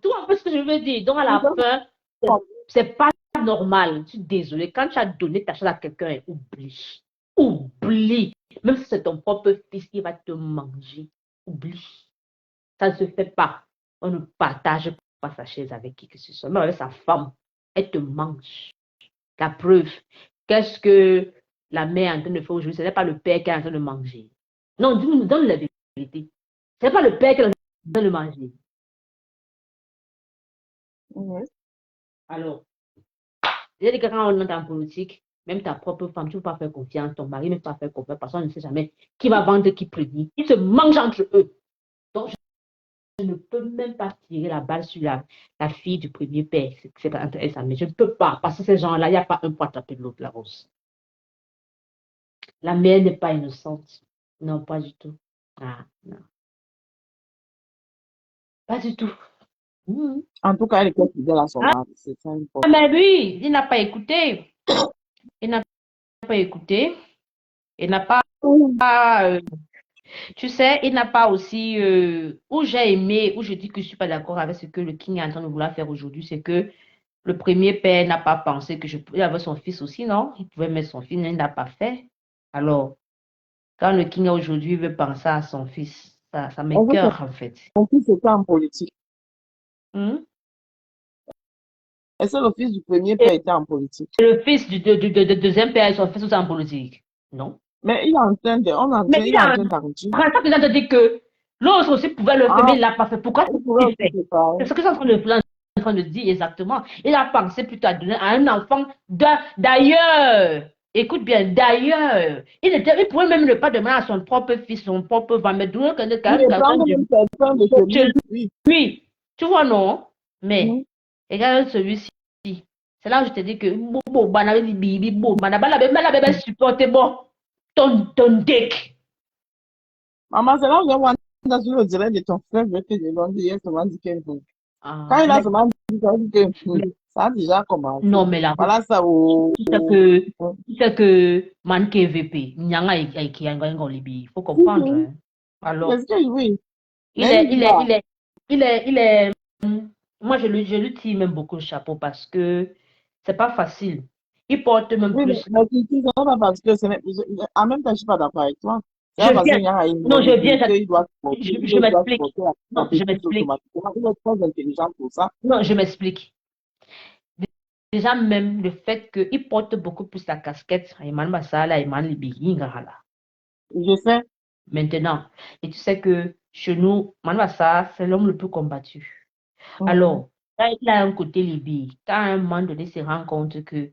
vois un peu ce que je veux dire. Donc à la fin, c'est pas normal. Je suis désolée. Quand tu as donné ta chose à quelqu'un, oublie. Oublie. Même si c'est ton propre fils qui va te manger. Oublie. Ça ne se fait pas. On ne partage pas sa chaise avec qui que ce soit. Même avec sa femme, elle te mange. La preuve. Qu'est-ce que la mère est en train de faire aujourd'hui? Ce n'est pas le père qui est en train de manger. Non, dis-nous, donne la vérité. Ce n'est pas le père qui est en train de manger. Alors, j'ai dit que quand on est en politique, même ta propre femme, tu ne peux pas faire confiance, ton mari ne peut pas faire confiance, parce qu'on ne sait jamais qui va vendre, qui prédit. Ils se mangent entre eux. Donc, je ne peux même pas tirer la balle sur la fille du premier père. C'est entre elle et sa mère. Je ne peux pas, parce que ces gens-là, il n'y a pas un pour attraper l'autre, la rose. La mère n'est pas innocente. Non, pas du tout. Ah, non. Pas du tout. En tout cas, elle était fidèle à son mari. C'est ça important. Mais lui, il n'a pas écouté. Il n'a pas écouté. Il n'a pas, tu sais, il n'a pas aussi, où j'ai aimé, où je dis que je suis pas d'accord avec ce que le King est en train de vouloir faire aujourd'hui, c'est que le premier père n'a pas pensé que je pouvais avoir son fils aussi, non? Il pouvait mettre son fils, mais il n'a pas fait. Alors, quand le King aujourd'hui veut penser à son fils, ça Est-ce que m'écœure en fait. son fils était en politique? Hmm? Est-ce que le fils du premier Et père était en politique? le fils du deuxième père, son fils aussi en politique. Non. Mais il est en train de, Mais il est en train d'arranger. ça que te dit que l'autre aussi pouvait le faire, mais Ah, il l'a pas fait. Pourquoi il pourrait il aussi fait? préparer. C'est ce que je suis en train de dire exactement. Il a pensé plutôt à donner à un enfant d'ailleurs. Écoute bien, d'ailleurs. Il pouvait même ne pas demander à son propre fils, son propre va mais donner quand Oui, même et quelqu'un prendre même quelqu'un de chez celui, oui. lui. Tu vois, non? Mhm. Mais, regarde celui-ci. C'est là où je te dis que bon, banane, bibi, bon, banane, la bébé supporter bon, ton dick. Maman, c'est là où je vois sur le direct de ton frère, je vais te demander, il a seulement dit qu'un jour. Quand Ah, il a mais, seulement dit, ça dit que mais- ça a déjà commencé. non, mais là, Voilà ça au. tu sais que man KVP, nyanga qui a un libi, il faut comprendre, Mhm. hein. Alors, Est-ce que oui? il Mais est, il il dit est, là. il est, il est, il est, moi je lui tire même beaucoup le chapeau parce que c'est pas facile. Il porte même Oui, plus. mais c'est pas parce que en même temps, je suis pas d'accord avec toi. C'est Je pas parce viens, qu'il y a non, une je viens, qu'il doit supporter, je il doit m'explique. supporter la Non, je bêtise m'explique. automatiquement. Il est très intelligent pour ça. Non, je m'explique. Déjà, même le fait qu'il porte beaucoup plus la casquette, Ayman Bassala, Ayman Libiri, Ngara. Je sais. Maintenant, et tu sais que chez nous, Man Bassala, c'est l'homme le plus combattu. Mhm. Alors, quand il a un côté Libye, quand à un moment donné, il se rend compte que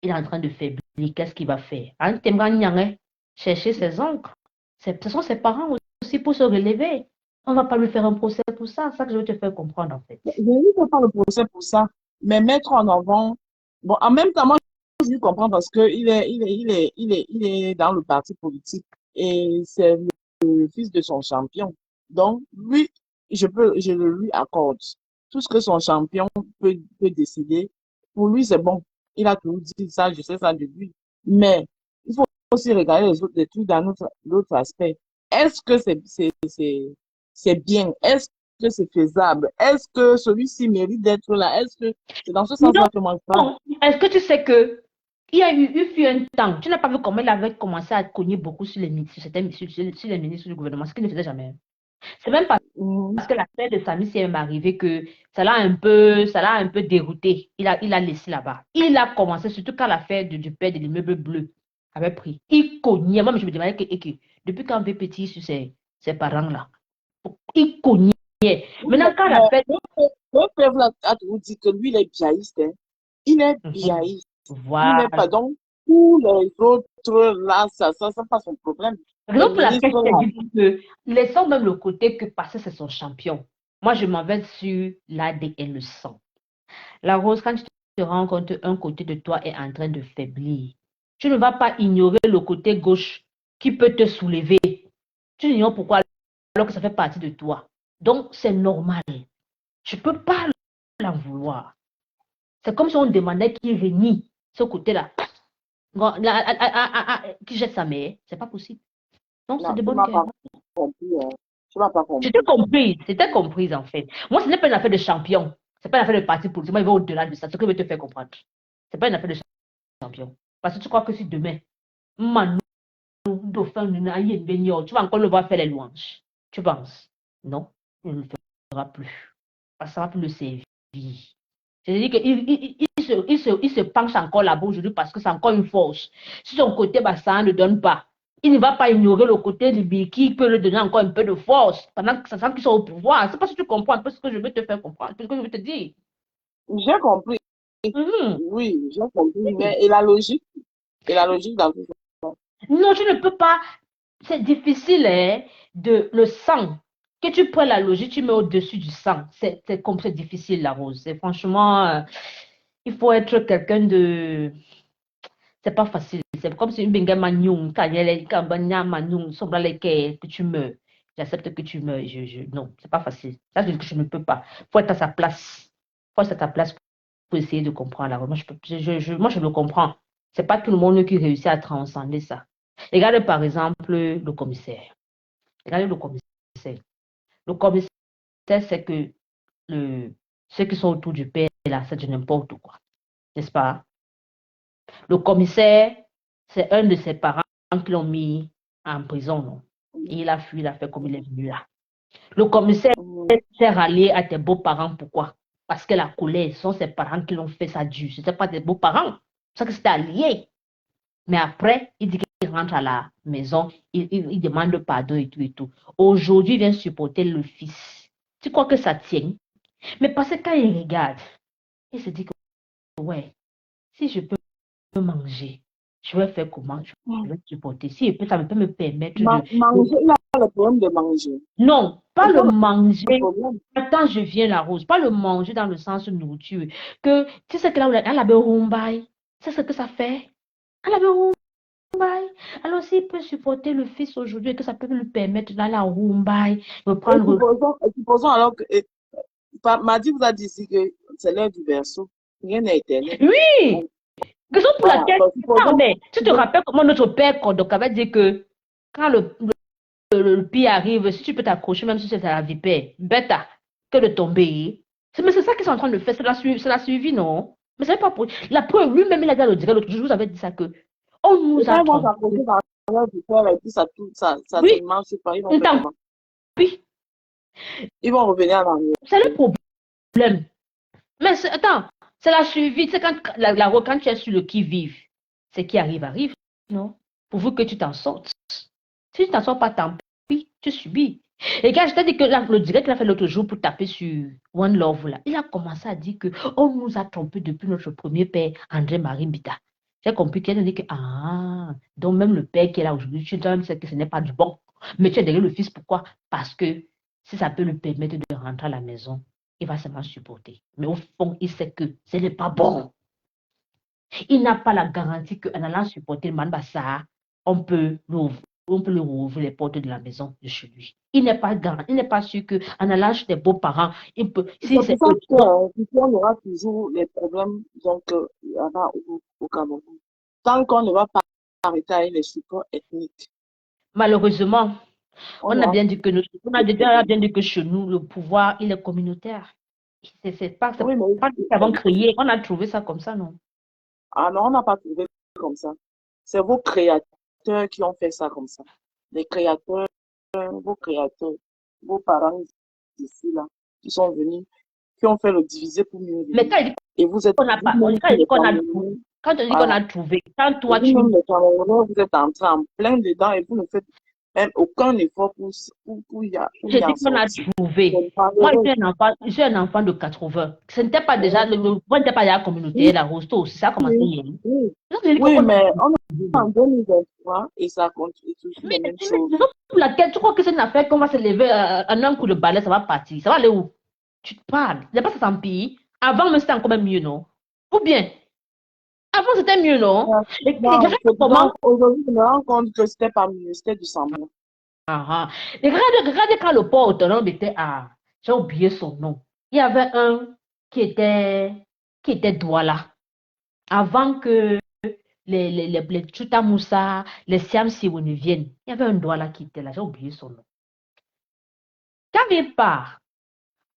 il est en train de faiblir, qu'est-ce qu'il va faire? En Temgan Nyangé, chercher ses oncles. Ce sont ses parents aussi pour se relever. On ne va pas lui faire un procès pour ça. C'est ça que je veux te faire comprendre, en fait. Je ne lui fais pas le procès pour ça, mais mettre en avant. Bon, en même temps, moi, je lui comprends parce que il est dans le parti politique et c'est le fils de son champion. Donc, lui, je le lui accorde. Tout ce que son champion peut décider, pour lui, c'est bon. Il a toujours dit ça, je sais ça de lui. Mais il faut aussi regarder les trucs dans l'autre aspect. Est-ce que c'est bien? Est-ce que c'est faisable? Est-ce que celui-ci mérite d'être là? Est-ce que c'est dans ce sens-là que moi je parle? Non. Est-ce que tu sais que il fut un temps, tu n'as pas vu comment il avait commencé à cogner beaucoup sur les ministres, sur les ministres du gouvernement, ce qu'il ne faisait jamais. C'est même parce Mhm. que l'affaire de Samy s'est même arrivé que ça l'a un peu dérouté. Il a laissé là-bas. Il a commencé, surtout quand l'affaire du père de l'immeuble bleu avait pris. Il cognait. Moi, je me demandais depuis quand on veut petit sur ses parents-là. Il cognait. Oui, Maintenant, quand l'affaire. le peuple a toujours dit que lui, il est biaïste, hein. Il est Mhm. biaïste. Il n'est Voilà. pas donc tous les autres là, ça, c'est pas son problème. Les Raison pour laquelle ministres je là, t'ai dit que laissons même le côté que parce que c'est son champion. Moi, je m'en vais sur l'ADN, le sang. La rose, quand tu te rends compte qu'un côté de toi est en train de faiblir, tu ne vas pas ignorer le côté gauche qui peut te soulever. Tu ignores pourquoi alors que ça fait partie de toi. Donc, c'est normal. Je ne peux pas l'en vouloir. C'est comme si on demandait qu'il renie ce côté-là, qui jette sa mère. C'est pas possible. Donc, c'est non, de tu bonne m'as guerre. pas compris, hein. Tu m'as pas J'étais compris. comprise, c'était comprise en fait. Moi, ce n'est pas une affaire de champion. Ce n'est pas une affaire de parti politique. Moi, il va au-delà de ça. Ce que je veux te faire comprendre. Ce n'est pas une affaire de champion. Parce que tu crois que si demain, Manu, Dauphin, tu vas encore le voir faire les louanges. Tu penses? Non, il ne le fera plus. Parce que ça va plus le servir. C'est-à-dire qu'il se penche encore là-bas aujourd'hui parce que c'est encore une force. Si son côté, bah, ça ne donne pas. Il ne va pas ignorer le côté de Bill qui peut lui donner encore un peu de force pendant que ça sent qu'ils sont au pouvoir. C'est pas si tu comprends un peu ce que je veux te faire comprendre, ce que je veux te dire. J'ai compris, Mhm. oui, j'ai compris, Oui. mais et la logique dans tout ça. Non, tu ne peux pas. C'est difficile, hein, de le sang. Que tu prends la logique, tu mets au-dessus du sang. C'est comme c'est difficile, la rose. C'est franchement, il faut être quelqu'un de. C'est pas facile. C'est comme si une benga manion, que tu meurs. J'accepte que tu meurs. Non, c'est pas facile. Ça, c'est que je ne peux pas. Faut être à sa place. Faut être à ta place pour essayer de comprendre. Alors, moi, moi, je le comprends. C'est pas tout le monde qui réussit à transcender ça. Regardez par exemple le commissaire. Regardez le commissaire. Le commissaire, c'est que ceux qui sont autour du père, là, c'est du n'importe quoi. N'est-ce pas? Le commissaire, c'est un de ses parents qui l'ont mis en prison, non? Et il a fui, il a fait comme il est venu là. Le commissaire s'est rallié à tes beaux-parents. Pourquoi? Parce que la colère, ce sont ses parents qui l'ont fait ça dur. Ce n'était pas tes beaux-parents. C'est ça que c'était allié. Mais après, il dit qu'il rentre à la maison, il demande pardon et tout et tout. Aujourd'hui, il vient supporter le fils. Tu crois que ça tient? Mais parce que quand il regarde, il se dit que, ouais, si je peux manger, je vais faire comment? Je vais supporter. Si ça peut me permettre de... Manger, il a le problème de manger. Non, pas le manger. Le problème. Attends, je viens la rose. Pas le manger dans le sens nourriture. Que, tu sais que là, elle a rumbai. C'est ce que ça fait. Elle a rumbai. Alors, s'il peut supporter le fils aujourd'hui et que ça peut lui permettre d'aller à rumbai, de prendre... Supposons alors que... Madi vous a dit ici que c'est l'heure du berceau. Rien n'est éternel. Oui! Raison pour laquelle... mais tu te rappelles comment notre père Kodok avait dit que quand le pire arrive, si tu peux t'accrocher, même si c'est à la vipère, bête que de tomber. Mais c'est ça qu'ils sont en train de faire, c'est la suivi, non? Mais c'est pas pour... La preuve, lui-même, il a dit l'autre jour, je vous avais dit ça que on nous a trompé. Et puis ça Oui. ne marche pas. Ils vont faire comment? Oui. Ils vont revenir à l'arrière. C'est le problème. Mais attends, c'est la suivi. C'est quand quand tu es sur le qui-vive, ce qui arrive, non? Pourvu que tu t'en sortes. Si tu t'en sors pas, tant pis, tu subis. Et quand je t'ai dit que le direct qu'il a fait l'autre jour pour taper sur One Love, là, il a commencé à dire que on nous a trompé depuis notre premier père, André-Marie Mbita. J'ai compris qu'il a dit que, donc même le père qui est là aujourd'hui, tu sais que ce n'est pas du bon. Mais tu es derrière le fils, pourquoi? Parce que si ça peut lui permettre de rentrer à la maison, il va seulement supporter. Mais au fond, il sait que ce n'est pas bon. Il n'a pas la garantie qu'en allant supporter le Manbassa, on peut lui rouvrir les portes de la maison de chez lui. Il n'est pas sûr qu'en allant chez des beaux-parents, il peut... C'est pour ça qu'on aura toujours les problèmes il y aura au Cameroun. Tant qu'on ne va pas arrêter avec les supports ethniques. Malheureusement, on a bien dit que chez nous, le pouvoir, il est communautaire. C'est pas nous qui avons créé, on a trouvé ça comme ça, non? Ah non, on n'a pas trouvé comme ça. C'est vos créateurs qui ont fait ça comme ça. Les créateurs, vos parents ici, là, qui sont venus, qui ont fait le diviser pour mieux vivre. Mais quand il dit et vous êtes... qu'on n'a pas, quand on dit qu'on a trouvé, quand toi tu... Même les Camerounais, vous êtes entrés en plein dedans et vous ne faites même aucun effort pour y en Je dis qu'on a trouvé. Moi, je suis un enfant de 80. Ce n'était pas déjà, le point n'était pas la communauté, la Rosto, c'est ça a commencé hier. Oui, mais on est en 2023 et ça continue toujours les mêmes choses. Pour laquelle tu crois que c'est une affaire qu'on va se lever en un coup de balai, ça va partir. Ça va aller où? Tu te parles. Il n'y a pas ça s'empire. Avant, mais c'était encore même mieux, non? Ou bien, avant, c'était mieux, non? Aujourd'hui, je me rends compte que c'était pas mieux, c'était du semblant. Et regardez quand le port autonome était à... J'ai oublié son nom. Il y avait un qui était Douala. Avant que les Chuta Moussa, les Siam Siwoni viennent, il y avait un Douala qui était là. J'ai oublié son nom. Quand il part,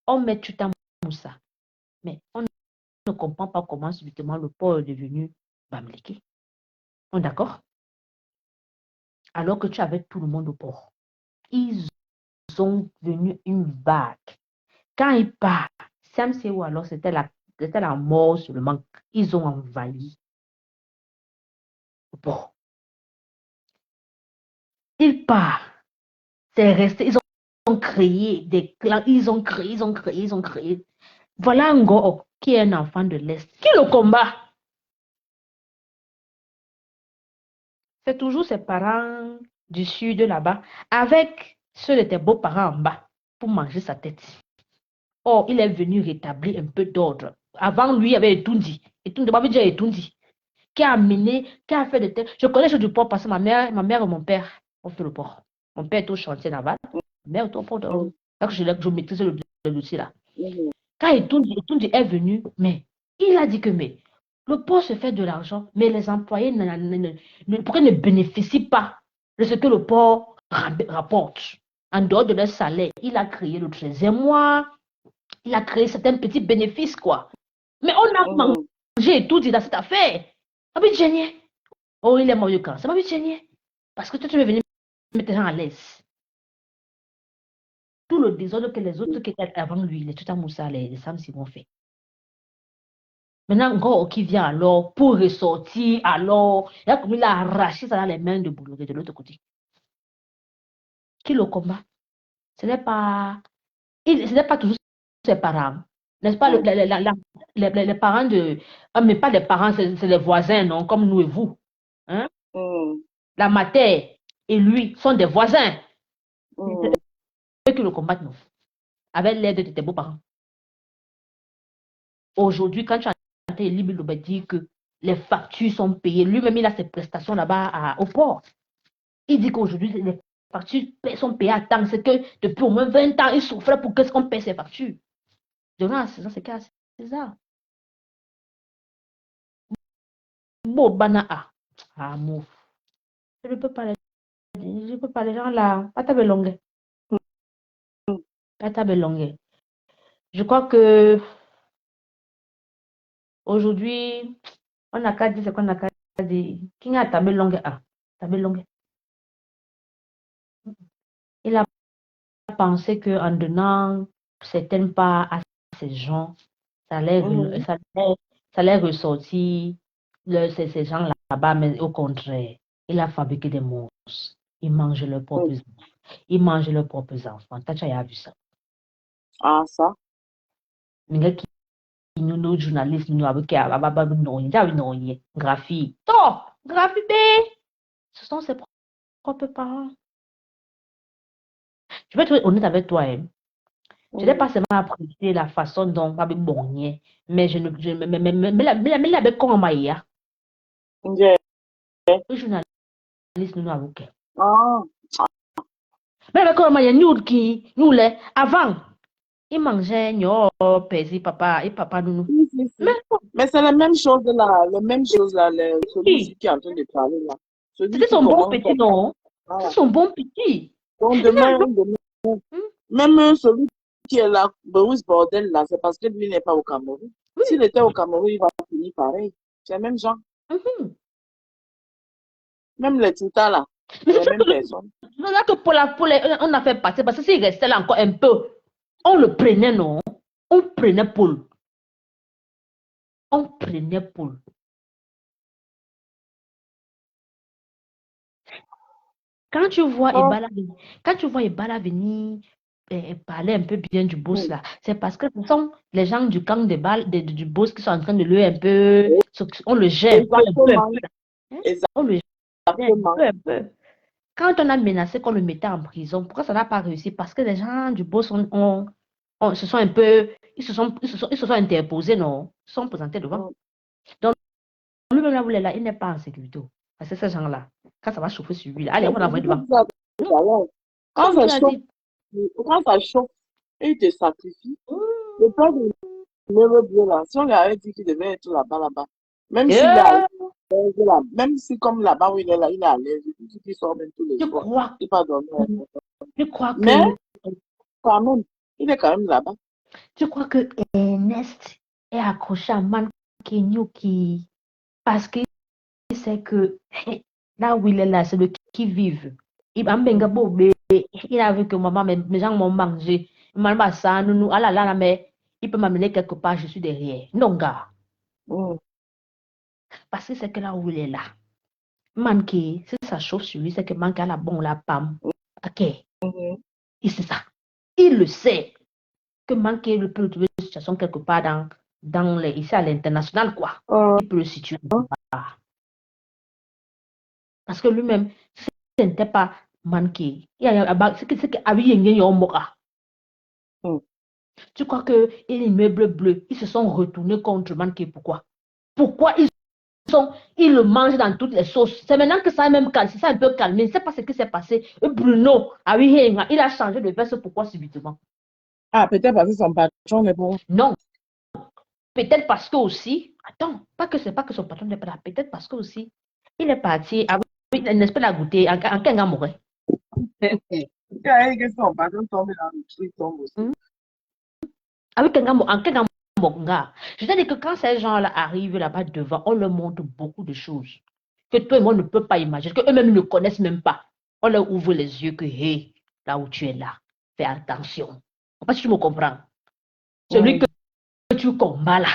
on met Chuta Moussa. Mais on ne comprend pas comment subitement le port est devenu Bamileke. On est d'accord? Alors que tu avais tout le monde au port. Ils ont venu une vague. Quand il part, Sam Seou, alors c'était la mort seulement. Ils ont envahi le port. Il part. C'est resté. Ils ont créé des clans. Ils ont créé. Voilà un gars qui est un enfant de l'Est. Qui le combat? C'est toujours ses parents du sud là-bas, avec ceux de tes beaux-parents en bas, pour manger sa tête. Or, il est venu rétablir un peu d'ordre. Avant lui, il y avait Etundi, qui a amené, qui a fait des têtes. Je connais le du port parce que ma mère et mon père ont fait le port. Mon père est au chantier naval, ma mère est au port. Donc, je maîtrise le dossier là. Quand Etundi est venu, mais il a dit que, mais Le port se fait de l'argent, mais les employés pourquoi ne bénéficient pas de ce que le port rapporte. En dehors de leur salaire, il a créé le 13e mois, il a créé certains petits bénéfices, quoi. Mais on a mangé et tout dit dans cette affaire. Oh, il est mort de quand? C'est pas parce que toi, tu veux venir mettre les gens à l'aise. Tout le désordre que les autres qui étaient avant lui, les Tuta Moussa, les Sam Simon fait. Maintenant, encore qui vient alors pour ressortir, alors, il a comme il a arraché ça dans les mains de Bouloré de l'autre côté. Qui le combat? Ce n'est pas toujours ses parents. N'est-ce pas, les parents de. Mais pas les parents, c'est les voisins, non, comme nous et vous. Hein? La mater et lui sont des voisins. C'est eux qui le combattent, non? Avec l'aide de tes beaux-parents. Aujourd'hui, quand tu as entendu Libre, il va dire que les factures sont payées. Lui-même, il a ses prestations là-bas au port. Il dit qu'aujourd'hui, les factures sont payées à temps. C'est que depuis au moins 20 ans, il souffrait pour qu'est-ce qu'on paye ses factures. Durant 16 ans, c'est ça. Je ne peux pas les gens là. Pas ta belongue. Pas ta belongue. Je crois que aujourd'hui, on n'a qu'à dire ce qu'on a qu'à dire. Qui a ta belongue? Ta belongue. Il a pensé qu'en donnant certaines parts à ces gens, ça allait ressortir ces gens là-bas, mais au contraire, il a fabriqué des monstres. Ils mangent leurs propres enfants. Ils mangent leurs propres enfants. T'as déjà vu ça? Ah, ça? Mais qui nous journalistes, nous avons graphie. Oh, graphie B. Ce sont ses propres parents. Je vais être honnête avec toi. Je n'ai pas seulement apprécié la façon dont Babi Bonnier, mais je ne. Mais la bec comme Maïa. Le journaliste, nous avons. Ah. Mais la bec comme Maïa, nous, les, avant, ils mangeaient, pesi, papa, et papa, nous. Mais c'est la même chose là, celui qui est en train de parler là. C'était son bon petit, non? C'est son bon petit. Donc demain, même celui qui est là, Boris Bordel là, c'est parce que lui n'est pas au Cameroun. S'il était au Cameroun, il va finir pareil. C'est le même genre. Même les Tita là, c'est la même personne. Non, là que on a fait passer, parce que s'il restait là encore un peu, on le prenait, non? On prenait Paul. On prenait Paul. Quand tu vois Ebala venir parler un peu bien du boss là, c'est parce que ce sont les gens du camp du boss qui sont en train de lui un peu. On le gère un peu. On le gère un peu. Quand on a menacé qu'on le mettait en prison, pourquoi ça n'a pas réussi? Parce que les gens du boss se sont un peu. Ils se sont interposés, non? Ils se sont présentés devant. Donc, lui-même là, il n'est pas en sécurité. Parce que ces gens-là, quand ça va chauffer sur lui, là, allez, on va l'envoyer devant. Quand ça chauffe et il te sacrifie, le père de l'heureux là, si on lui avait dit qu'il devait être là-bas, même si comme là-bas où il est là, il est à l'aise, il sort même tous les soirs, il pas dormir. Je crois que. Mais, quand même, il est quand même là-bas. Je crois que Ernest est accroché à Man Kenyuki parce qu'il sait que là où il est là, c'est le qui vive. Il a vu que maman, mes gens m'ont mangé. Mais il peut m'amener quelque part, je suis derrière. Non, gars. Parce que c'est que là où il est là. Manqué, si ça chauffe sur lui, c'est que manque à la bonne, la pam. Ok. Et c'est ça. Il le sait. Que manquer le peut trouver une situation quelque part ici à l'international, quoi. Il peut le situer. Parce que lui-même, si ce n'était pas manqué, tu crois que les immeubles bleus, ils se sont retournés contre manqué. Pourquoi ils le mangent dans toutes les sauces? C'est maintenant que ça a même calmé, ça a un peu calmé. Je ne sais pas ce qui s'est passé. Bruno, il a changé de veste. Pourquoi subitement? Ah, peut-être parce que son patron n'est pas. Non. Peut-être parce que aussi, Attends, c'est pas que son patron n'est pas là. Peut-être parce que aussi, il est parti avec une espèce de goûter en quel amoureux. Tu as dit que son patron tombe dans le truc, tombe aussi. Avec un amour, en quel amour. Je veux dire que quand ces gens-là arrivent là-bas devant, on leur montre beaucoup de choses que toi et moi ne peut pas imaginer, qu'eux-mêmes ne connaissent même pas. On leur ouvre les yeux que, hé, là où tu es là, fais attention. Je ne sais pas si tu me comprends. Celui que tu combats là,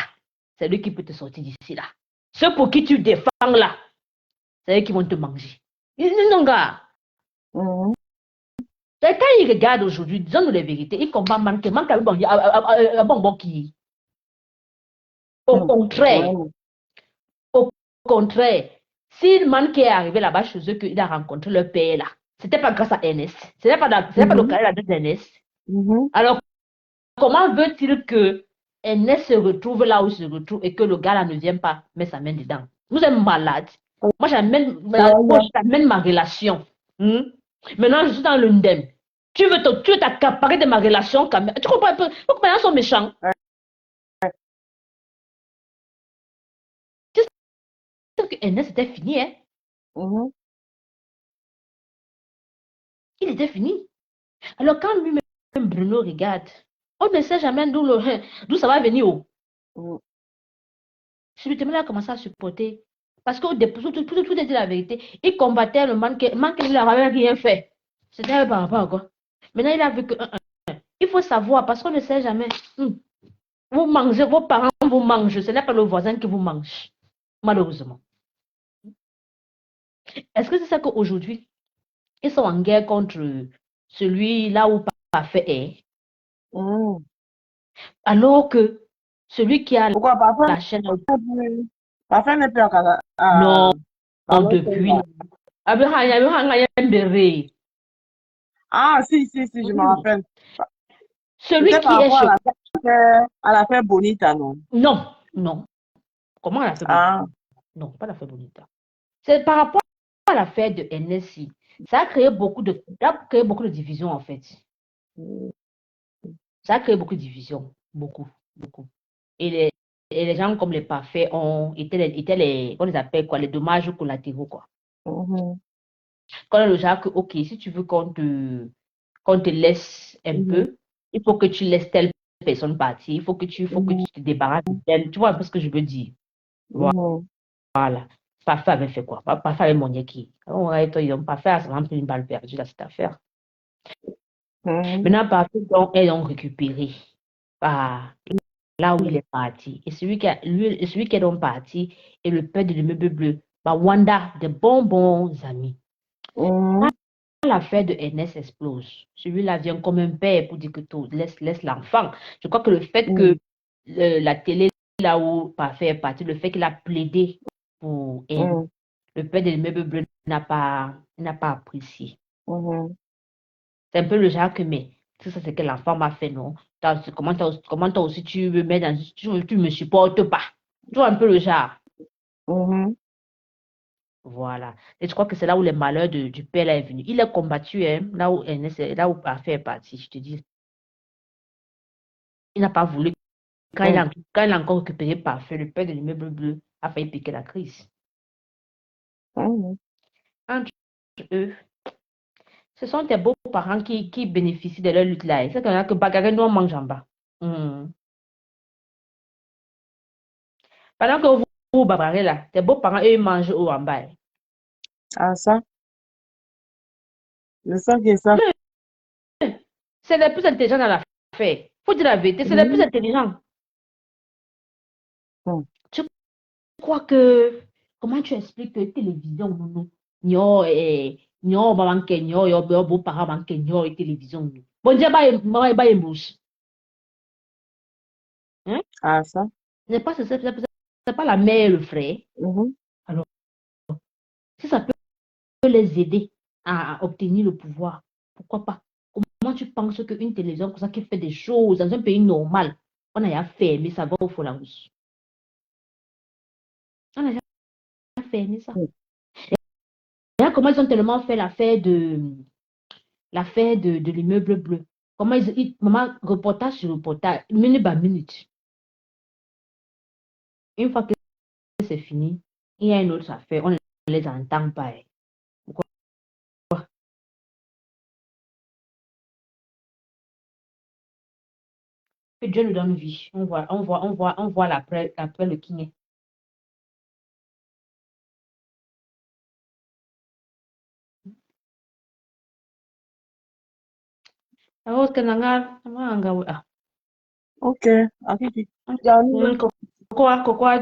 c'est lui qui peut te sortir d'ici là. Ceux pour qui tu défends là, c'est eux qui vont te manger. Non, gars. Quand ils regardent aujourd'hui, disons-nous les vérités, ils combattent manque un bon qui. Au contraire, si le man qui est arrivé là-bas chez eux, qu'il a rencontré leur père là, c'était pas grâce à NS. Ce n'est pas le carrière de NS. Alors, comment veut-il que NS se retrouve là où il se retrouve et que le gars là ne vient pas mettre sa main dedans? Vous êtes malade. Moi, j'amène ma relation. Maintenant, je suis dans le ndem. Tu veux t'accaparer de ma relation quand même. Tu comprends un peu? Donc, maintenant, ils sont méchants. Tu sais que NS était fini, hein? Il était fini. Alors, quand lui-même, Bruno regarde, on ne sait jamais d'où ça va venir. Subitement, il a commencé à supporter. Parce que tout était la vérité. Il combattait le man qu'il n'avait rien fait. C'était par rapport à quoi? Maintenant, il a vu que il faut savoir, parce qu'on ne sait jamais. Vous mangez, vos parents vous mangent. Ce n'est pas le voisin qui vous mange. Malheureusement. Est-ce que c'est ça qu'aujourd'hui, ils sont en guerre contre celui là où Parfait est? Alors que celui qui a la chaîne. Parfait n'est plus Non, depuis. Ah, si, je me rappelle. Celui qui est chez... à l'affaire Bonita, non? Non. Comment elle a fait Bonita? Non, pas l'affaire Bonita. C'est par rapport à l'affaire de NSI. Ça a créé beaucoup de divisions, en fait. Ça a créé beaucoup de divisions. Beaucoup. Et les gens comme les parfaits étaient les, on les appelle quoi, les dommages collatéraux, quoi. Quand le genre que, ok, si tu veux qu'on te laisse un peu, il faut que tu laisses telle personne partir, il faut que tu te débarrasses de telle. Tu vois un peu ce que je veux dire? Voilà. Parfait avait fait quoi? Parfait avait mon qui. Ils ont pas fait, ça m'a pris une balle perdue dans cette affaire. Maintenant, Parfait, donc, elles ont récupéré là où il est parti. Et celui qui est donc parti est le père de l'immeuble bleu. Wanda, de bons amis. Quand l'affaire de NS explose, celui-là vient comme un père pour dire que tout, laisse l'enfant. Je crois que le fait que la télé, là où Parfait est parti, le fait qu'il a plaidé pour elle, le père de l'immeuble bleu n'a pas apprécié. C'est un peu le genre que, mais ça c'est que l'enfant m'a fait, non? Comment toi aussi tu me mets dans... Tu me supportes pas. Tu vois un peu le genre. Voilà. Et je crois que c'est là où le malheur du père là est venu. Il est combattu, hein, là où Parfait est parti, je te dis. Il n'a pas voulu. Quand il a encore récupéré Parfait, le père de l'immeuble bleu a failli piquer la crise. Entre eux, ce sont tes beaux-parents qui bénéficient de leur lutte là. C'est que bagarre nous on mange en bas. Pendant que vous bagarrez là, tes beaux-parents, eux, ils mangent en bas. Ah, ça? C'est ça qui est ça? C'est les plus intelligents dans l'affaire. Faut dire la vérité, c'est les plus intelligents. Tu crois que... Comment tu expliques que télévision, non, maman kenyo, yo beau-parents man kenyo et télévision. Bon Dieu, bah une bouche. Ah, ça? C'est pas la mère et le frère. Alors, si ça peut les aider à obtenir le pouvoir, pourquoi pas? Comment tu penses qu'une télévision comme ça qui fait des choses dans un pays normal, on a déjà fermé ça va au Folarus? On a déjà fermé ça. Et là, comment ils ont tellement fait l'affaire de l'immeuble bleu? Comment maman, reportage sur reportage, minute par minute. Une fois que c'est fini. Il y a une autre affaire, on ne les entend pas. Pourquoi? Que Dieu nous donne vie. On voit l'après le king. Ok, Ok, Akiki. Janine. Coco,